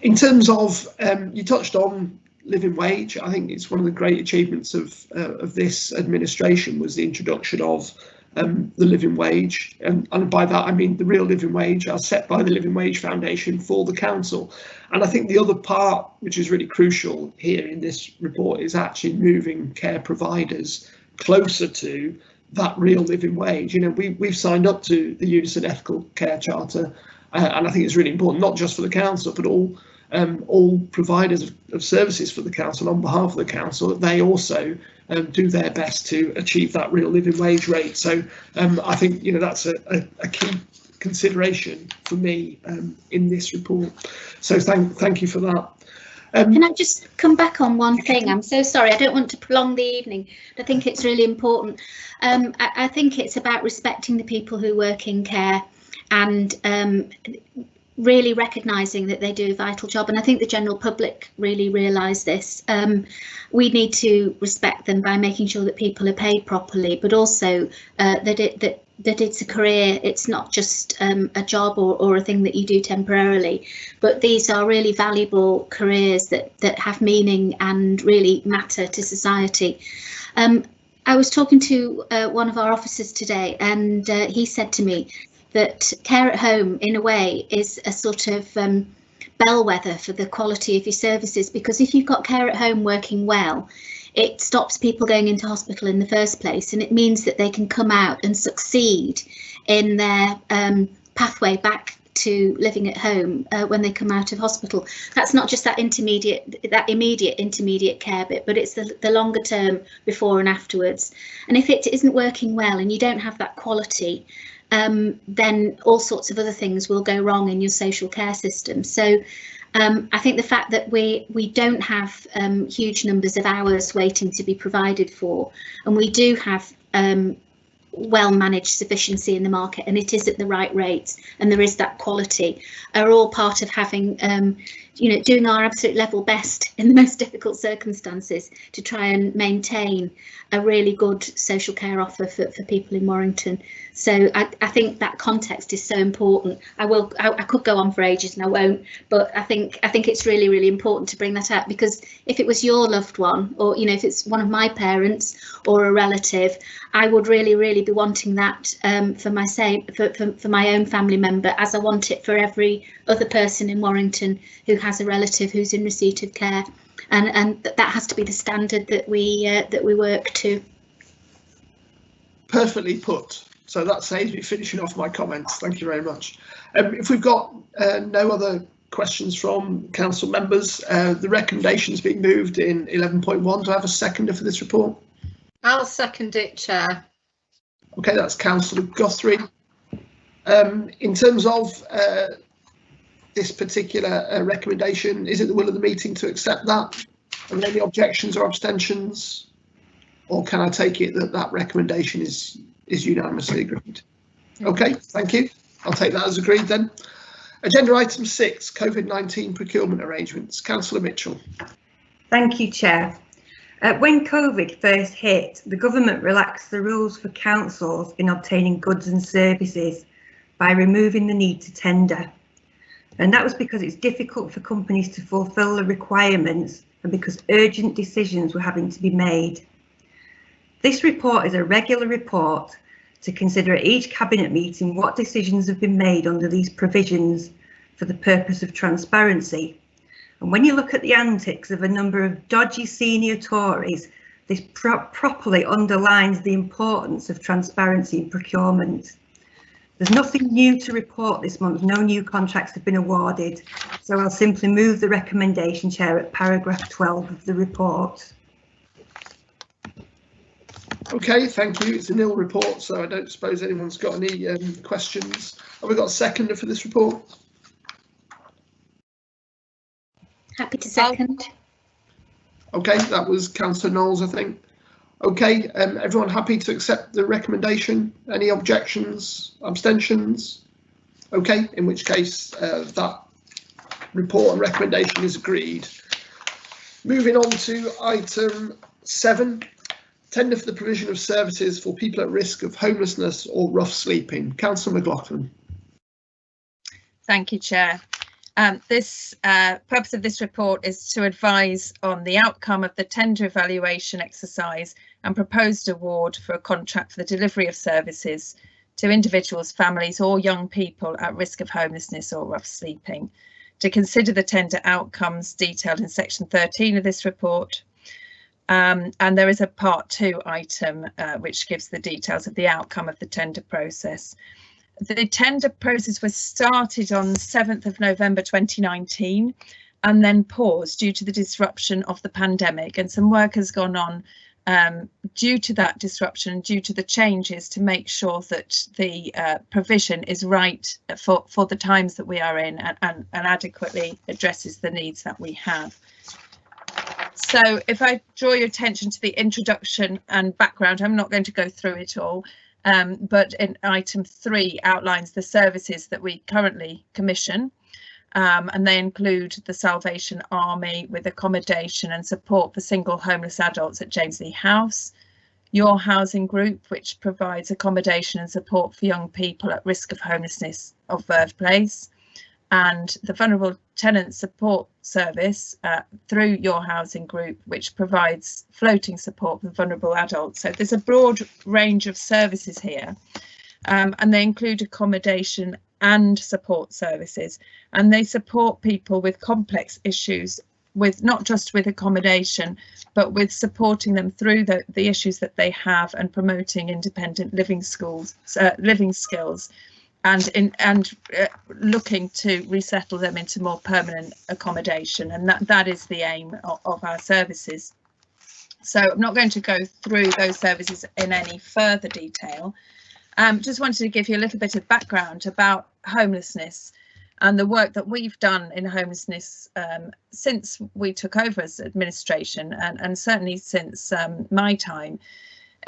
In terms of, you touched on living wage. I think it's one of the great achievements of this administration was the introduction of the living wage, and by that I mean the real living wage as set by the Living Wage Foundation for the council. And I think the other part which is really crucial here in this report is actually moving care providers closer to that real living wage. We've signed up to the Unison Ethical Care Charter, and I think it's really important, not just for the council, but all providers of services for the council on behalf of the council, that they also do their best to achieve that real living wage rate. So I think that's a key consideration for me in this report. So thank you for that. Can I just come back on one thing? I'm so sorry, I don't want to prolong the evening, but I think it's really important. I think it's about respecting the people who work in care, and really recognising that they do a vital job, and I think the general public really realise this. We need to respect them by making sure that people are paid properly, but also that it's a career. It's not just a job or a thing that you do temporarily, but these are really valuable careers that have meaning and really matter to society. I was talking to one of our officers today, and he said to me that care at home, in a way, is a sort of bellwether for the quality of your services, because if you've got care at home working well, it stops people going into hospital in the first place, and it means that they can come out and succeed in their pathway back to living at home when they come out of hospital. That's not just that immediate intermediate care bit, but it's the longer term before and afterwards. And if it isn't working well and you don't have that quality, then all sorts of other things will go wrong in your social care system. So I think the fact that we don't have huge numbers of hours waiting to be provided for, and we do have well managed sufficiency in the market, and it is at the right rates, and there is that quality, are all part of having you know, doing our absolute level best in the most difficult circumstances to try and maintain a really good social care offer for people in Warrington. So I think that context is so important. I could go on for ages and I won't, but I think it's really, really important to bring that up, because if it was your loved one, or, you know, if it's one of my parents or a relative, I would really, really be wanting that for my own family member, as I want it for every other person in Warrington who has a relative who's in receipt of care, and that has to be the standard that we work to. Perfectly put. So that saves me finishing off my comments. Thank you very much. If we've got no other questions from council members, the recommendation's been moved in 11.1. Do I have a seconder for this report? I'll second it, Chair. Okay, that's Councillor Guthrie. In terms of this particular recommendation, is it the will of the meeting to accept that? Are there any objections or abstentions? Or can I take it that that recommendation is unanimously agreed? Okay, thank you. I'll take that as agreed then. Agenda item 6, COVID-19 procurement arrangements. Councillor Mitchell. Thank you, Chair. When COVID first hit, the government relaxed the rules for councils in obtaining goods and services by removing the need to tender. And that was because it's difficult for companies to fulfil the requirements, and because urgent decisions were having to be made. This report is a regular report to consider at each Cabinet meeting what decisions have been made under these provisions for the purpose of transparency. And when you look at the antics of a number of dodgy senior Tories, this properly underlines the importance of transparency in procurement. There's nothing new to report this month, no new contracts have been awarded, so I'll simply move the recommendation, Chair, at paragraph 12 of the report. Okay, thank you. It's a nil report, so I don't suppose anyone's got any questions. Have we got a seconder for this report? Happy to second. Okay, that was Councillor Knowles, I think. Okay, everyone happy to accept the recommendation? Any objections, abstentions? Okay, in which case that report and recommendation is agreed. Moving on to item 7, tender for the provision of services for people at risk of homelessness or rough sleeping. Councillor McLaughlin. Thank you, Chair. This purpose of this report is to advise on the outcome of the tender evaluation exercise and proposed award for a contract for the delivery of services to individuals, families or young people at risk of homelessness or rough sleeping. To consider the tender outcomes detailed in section 13 of this report. And there is a part 2 item which gives the details of the outcome of the tender process. The tender process was started on 7th of November 2019 and then paused due to the disruption of the pandemic, and some work has gone on due to that disruption, due to the changes, to make sure that the provision is right for the times that we are in and adequately addresses the needs that we have. So if I draw your attention to the introduction and background, I'm not going to go through it all. But in item 3 outlines the services that we currently commission, and they include the Salvation Army with accommodation and support for single homeless adults at James Lee House, Your Housing Group, which provides accommodation and support for young people at risk of homelessness of birthplace, and the Vulnerable Tenant Support Service through Your Housing Group, which provides floating support for vulnerable adults. So there's a broad range of services here, and they include accommodation and support services, and they support people with complex issues, with not just with accommodation, but with supporting them through the issues that they have and promoting independent living skills, and looking to resettle them into more permanent accommodation, and that is the aim of our services. So I'm not going to go through those services in any further detail. Just wanted to give you a little bit of background about homelessness and the work that we've done in homelessness since we took over as administration, and certainly since my time.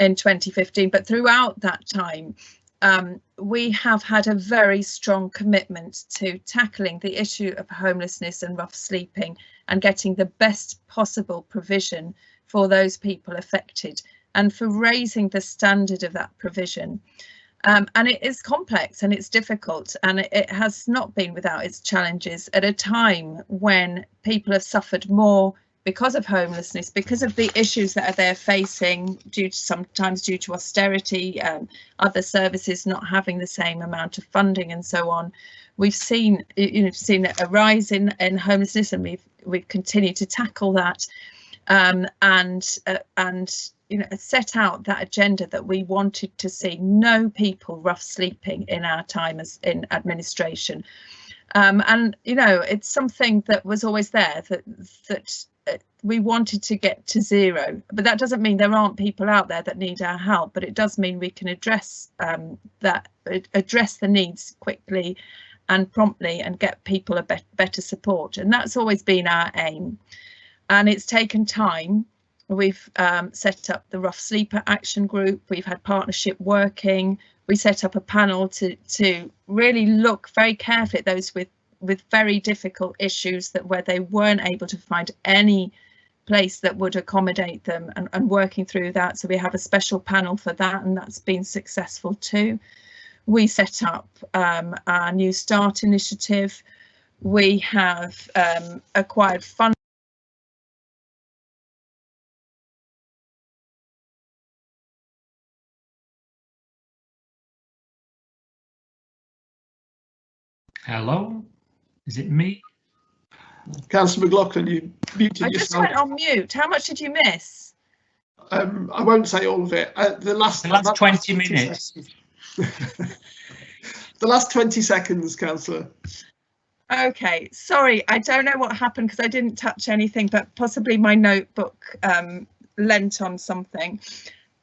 in 2015, but throughout that time we have had a very strong commitment to tackling the issue of homelessness and rough sleeping and getting the best possible provision for those people affected, and for raising the standard of that provision. And it is complex and it's difficult, and it has not been without its challenges at a time when people have suffered more because of homelessness, because of the issues that they're facing sometimes due to austerity, other services not having the same amount of funding and so on. We've seen a rise in homelessness, and we've continued to tackle that, and set out that agenda that we wanted to see no people rough sleeping in our time as in administration. And it's something that was always there, that we wanted to get to zero, but that doesn't mean there aren't people out there that need our help, but it does mean we can address the needs quickly and promptly and get people a better support, and that's always been our aim. And it's taken time. We've set up the Rough Sleeper Action Group, we've had partnership working, we set up a panel to really look very carefully at those with very difficult issues, where they weren't able to find any place that would accommodate them, and working through that. So we have a special panel for that, and that's been successful too. We set up our New Start initiative. We have acquired funding. Hello, is it me? Councillor McLaughlin, you muted yourself. I just went on mute. How much did you miss? I won't say all of it. The last 20 minutes. The last 20 seconds, Councillor. Okay, sorry, I don't know what happened because I didn't touch anything, but possibly my notebook lent on something.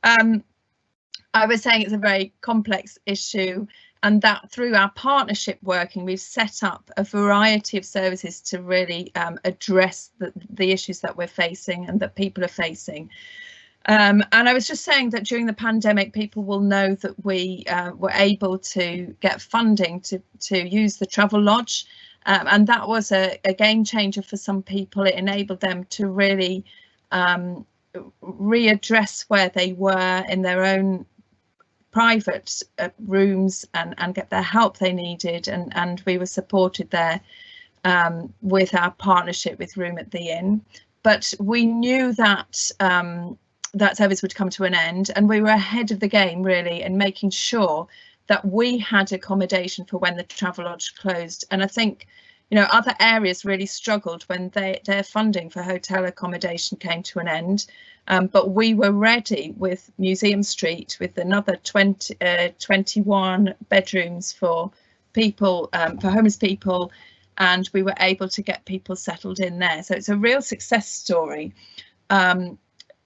I was saying it's a very complex issue, and that through our partnership working, we've set up a variety of services to really address the issues that we're facing and that people are facing. And I was just saying that during the pandemic, people will know that we were able to get funding to use the travel lodge, and that was a game changer for some people. It enabled them to really readdress where they were in their own private rooms and get the help they needed, and we were supported there with our partnership with Room at the Inn. But we knew that that service would come to an end, and we were ahead of the game really in making sure that we had accommodation for when the travel lodge closed. And I think other areas really struggled when their funding for hotel accommodation came to an end. But we were ready with Museum Street, with another 21 bedrooms for people, for homeless people, and we were able to get people settled in there. So it's a real success story. And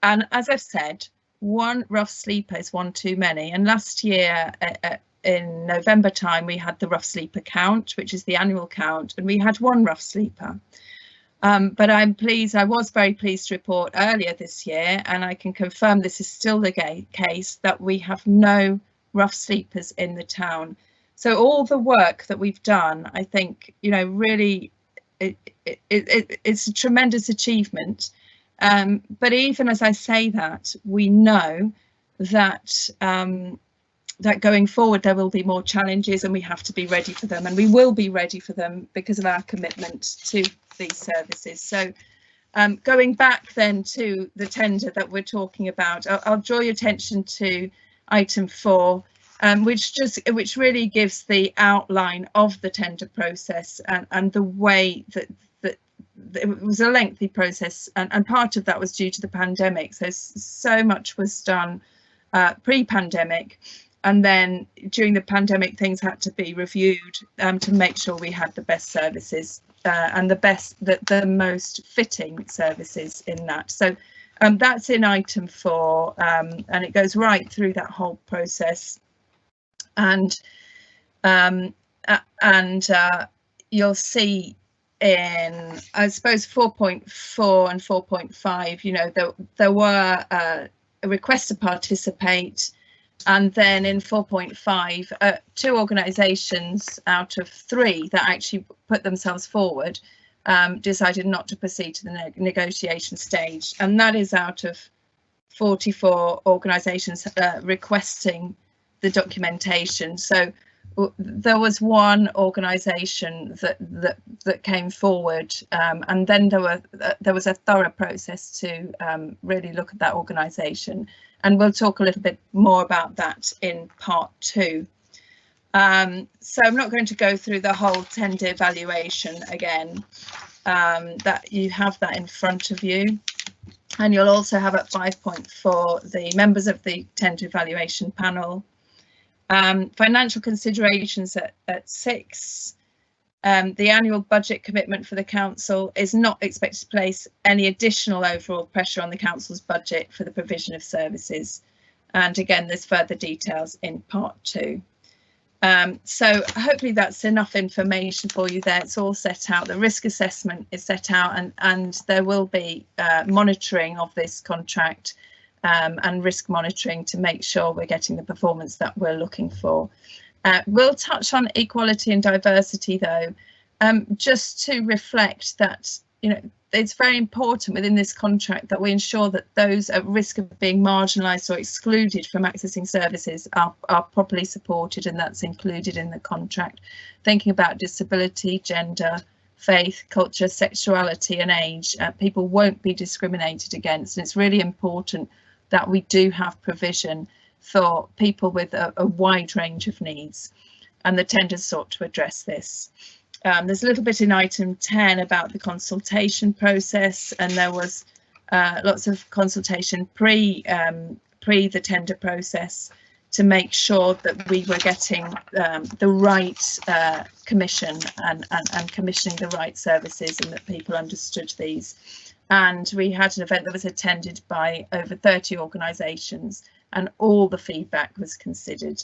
as I've said, one rough sleeper is one too many. And last year, in November time, we had the rough sleeper count, which is the annual count, and we had one rough sleeper. But I was very pleased to report earlier this year, and I can confirm this is still the case, that we have no rough sleepers in the town. So all the work that we've done, I think, really, it's a tremendous achievement. But even as I say that, we know that that going forward there will be more challenges, and we have to be ready for them, and we will be ready for them because of our commitment to these services. So going back then to the tender that we're talking about, I'll draw your attention to item 4, which really gives the outline of the tender process and the way that it was a lengthy process, and part of that was due to the pandemic. So much was done pre-pandemic, and then during the pandemic things had to be reviewed to make sure we had the best services and the most fitting services in that. So that's in item 4, and it goes right through that whole process. And you'll see in, I suppose, 4.4 and 4.5, there were a request to participate, and then in 4.5, 2 organisations out of 3 that actually put themselves forward decided not to proceed to the negotiation stage, and that is out of 44 organisations requesting the documentation. So there was one organisation that came forward, and then there was a thorough process to really look at that organisation, and we'll talk a little bit more about that in part 2. So I'm not going to go through the whole tender evaluation again. That you have that in front of you, and you'll also have at 5.4 the members of the tender evaluation panel. Financial considerations at 6. The annual budget commitment for the council is not expected to place any additional overall pressure on the council's budget for the provision of services, and again there's further details in part 2. So hopefully that's enough information for you there. It's all set out, the risk assessment is set out, and there will be monitoring of this contract and risk monitoring to make sure we're getting the performance that we're looking for. We'll touch on equality and diversity though, just to reflect that, you know, it's very important within this contract that we ensure that those at risk of being marginalised or excluded from accessing services are properly supported, and that's included in the contract. Thinking about disability, gender, faith, culture, sexuality and age, people won't be discriminated against, and it's really important that we do have provision for people with a wide range of needs, and the tenders sought to address this. There's a little bit in item 10 about the consultation process, and there was lots of consultation pre the tender process to make sure that we were getting the right commission and commissioning the right services, and that people understood these. And we had an event that was attended by over 30 organisations, and all the feedback was considered.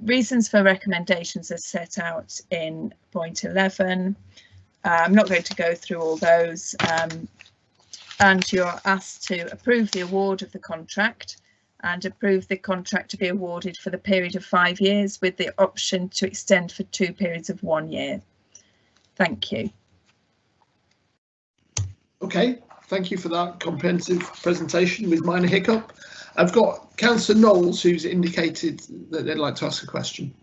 Reasons for recommendations are set out in point 11. I'm not going to go through all those, and you're asked to approve the award of the contract and approve the contract to be awarded for the period of 5 years, with the option to extend for 2 periods of 1 year. Thank you. Okay, thank you for that comprehensive presentation with minor hiccup. I've got Councillor Knowles, who's indicated that they'd like to ask a question.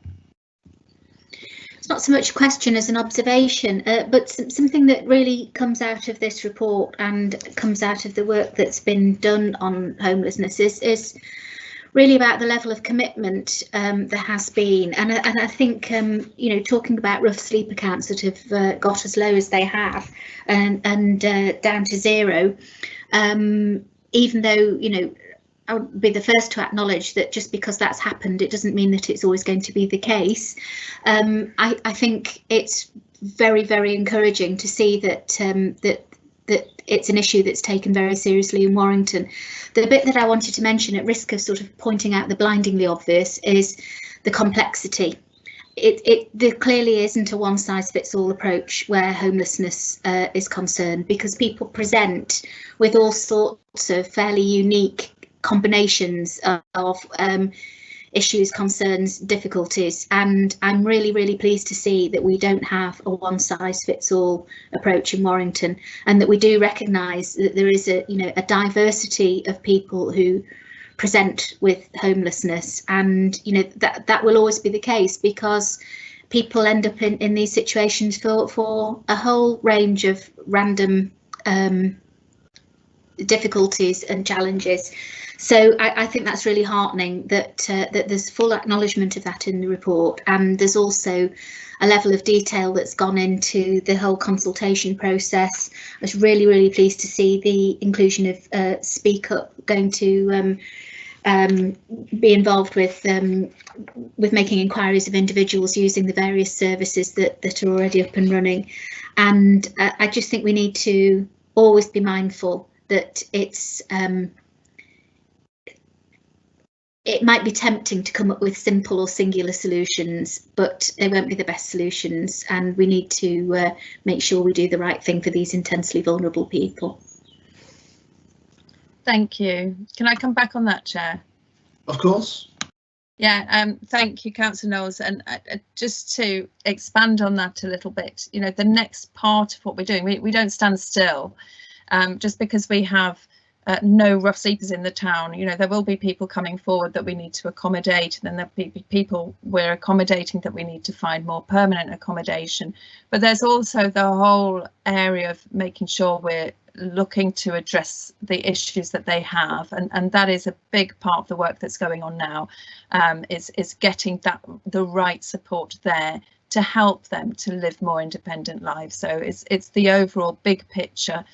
It's not so much a question as an observation, but something that really comes out of this report and comes out of the work that's been done on homelessness is really about the level of commitment there has been, and I think you know, talking about rough sleep accounts that have got as low as they have and down to 0, even though, you know, I would be the first to acknowledge that just because that's happened, it doesn't mean that it's always going to be the case. I think it's very, very encouraging to see that that it's an issue that's taken very seriously in Warrington. The bit that I wanted to mention, at risk of sort of pointing out the blindingly obvious, is the complexity. There clearly isn't a one-size-fits-all approach where homelessness is concerned, because people present with all sorts of fairly unique combinations of issues, concerns, difficulties, and I'm really, really pleased to see that we don't have a one-size-fits-all approach in Warrington, and that we do recognise that there is a, you know, a diversity of people who present with homelessness, and you know that will always be the case, because people end up in these situations for a whole range of random difficulties and challenges. So I think that's really heartening that that there's full acknowledgement of that in the report, and there's also a level of detail that's gone into the whole consultation process. I was really, really pleased to see the inclusion of Speak Up going to be involved with making inquiries of individuals using the various services that are already up and running. And I just think we need to always be mindful that it might be tempting to come up with simple or singular solutions, but they won't be the best solutions, and we need to make sure we do the right thing for these intensely vulnerable people. Thank you. Can I come back on that, Chair? Of course. Yeah, thank you, Councillor Knowles. And just to expand on that a little bit, you know, the next part of what we're doing, we don't stand still. Just because we have no rough sleepers in the town, you know, there will be people coming forward that we need to accommodate, and then there'll be people we're accommodating that we need to find more permanent accommodation. But there's also the whole area of making sure we're looking to address the issues that they have, and that is a big part of the work that's going on now, is getting the right support there to help them to live more independent lives. So it's the overall big picture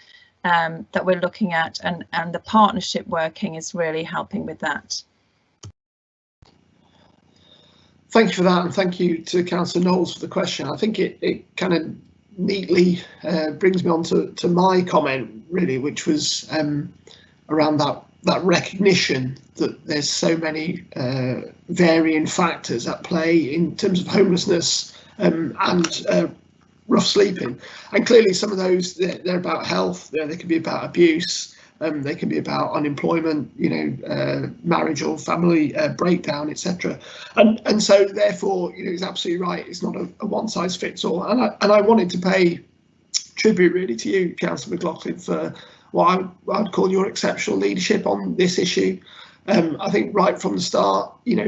that we're looking at, and the partnership working is really helping with that. Thank you for that, and thank you to Councillor Knowles for the question. I think it kind of neatly brings me on to my comment, really, which was around that recognition that there's so many varying factors at play in terms of homelessness and rough sleeping, and clearly some of those they're about health. They can be about abuse, they can be about unemployment, you know, marriage or family breakdown, etc. And so therefore, you know, it's absolutely right. It's not a one size fits all. And I wanted to pay tribute really to you, Councillor McLaughlin, for what I'd call your exceptional leadership on this issue. I think right from the start, you know,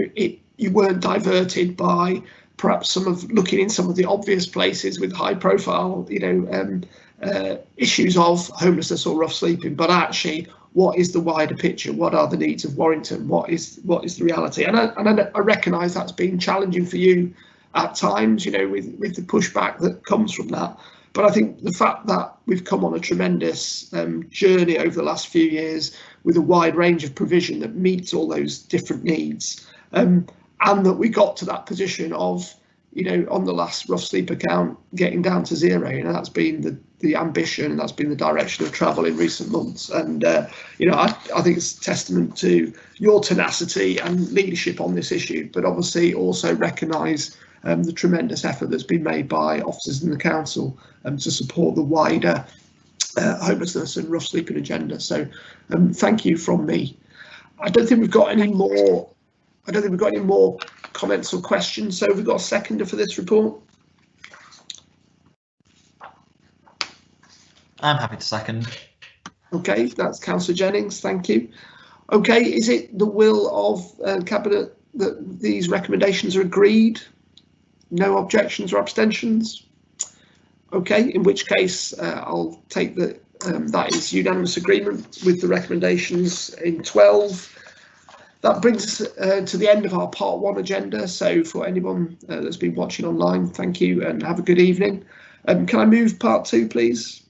you weren't diverted by perhaps looking in some of the obvious places with high profile, you know, issues of homelessness or rough sleeping, but actually what is the wider picture? What are the needs of Warrington? What is the reality? And I recognise that's been challenging for you at times, you know, with the pushback that comes from that. But I think the fact that we've come on a tremendous journey over the last few years with a wide range of provision that meets all those different needs, and that we got to that position of, you know, on the last rough sleeper count, getting down to 0, you know, that's been the ambition, and that's been the direction of travel in recent months. And, you know, I think it's testament to your tenacity and leadership on this issue, but obviously also recognise the tremendous effort that's been made by officers in the council to support the wider homelessness and rough sleeping agenda. So thank you from me. I don't think we've got any more comments or questions. So we've got a seconder for this report. I'm happy to second. Okay, that's Councillor Jennings. Thank you. Okay, is it the will of Cabinet that these recommendations are agreed? No objections or abstentions? Okay, in which case I'll take that that is unanimous agreement with the recommendations in 12. That brings us to the end of our part 1 agenda. So for anyone that's been watching online, thank you and have a good evening. Can I move part 2, please?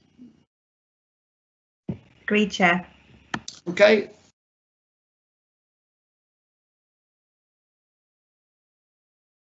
Agreed, Chair. Okay,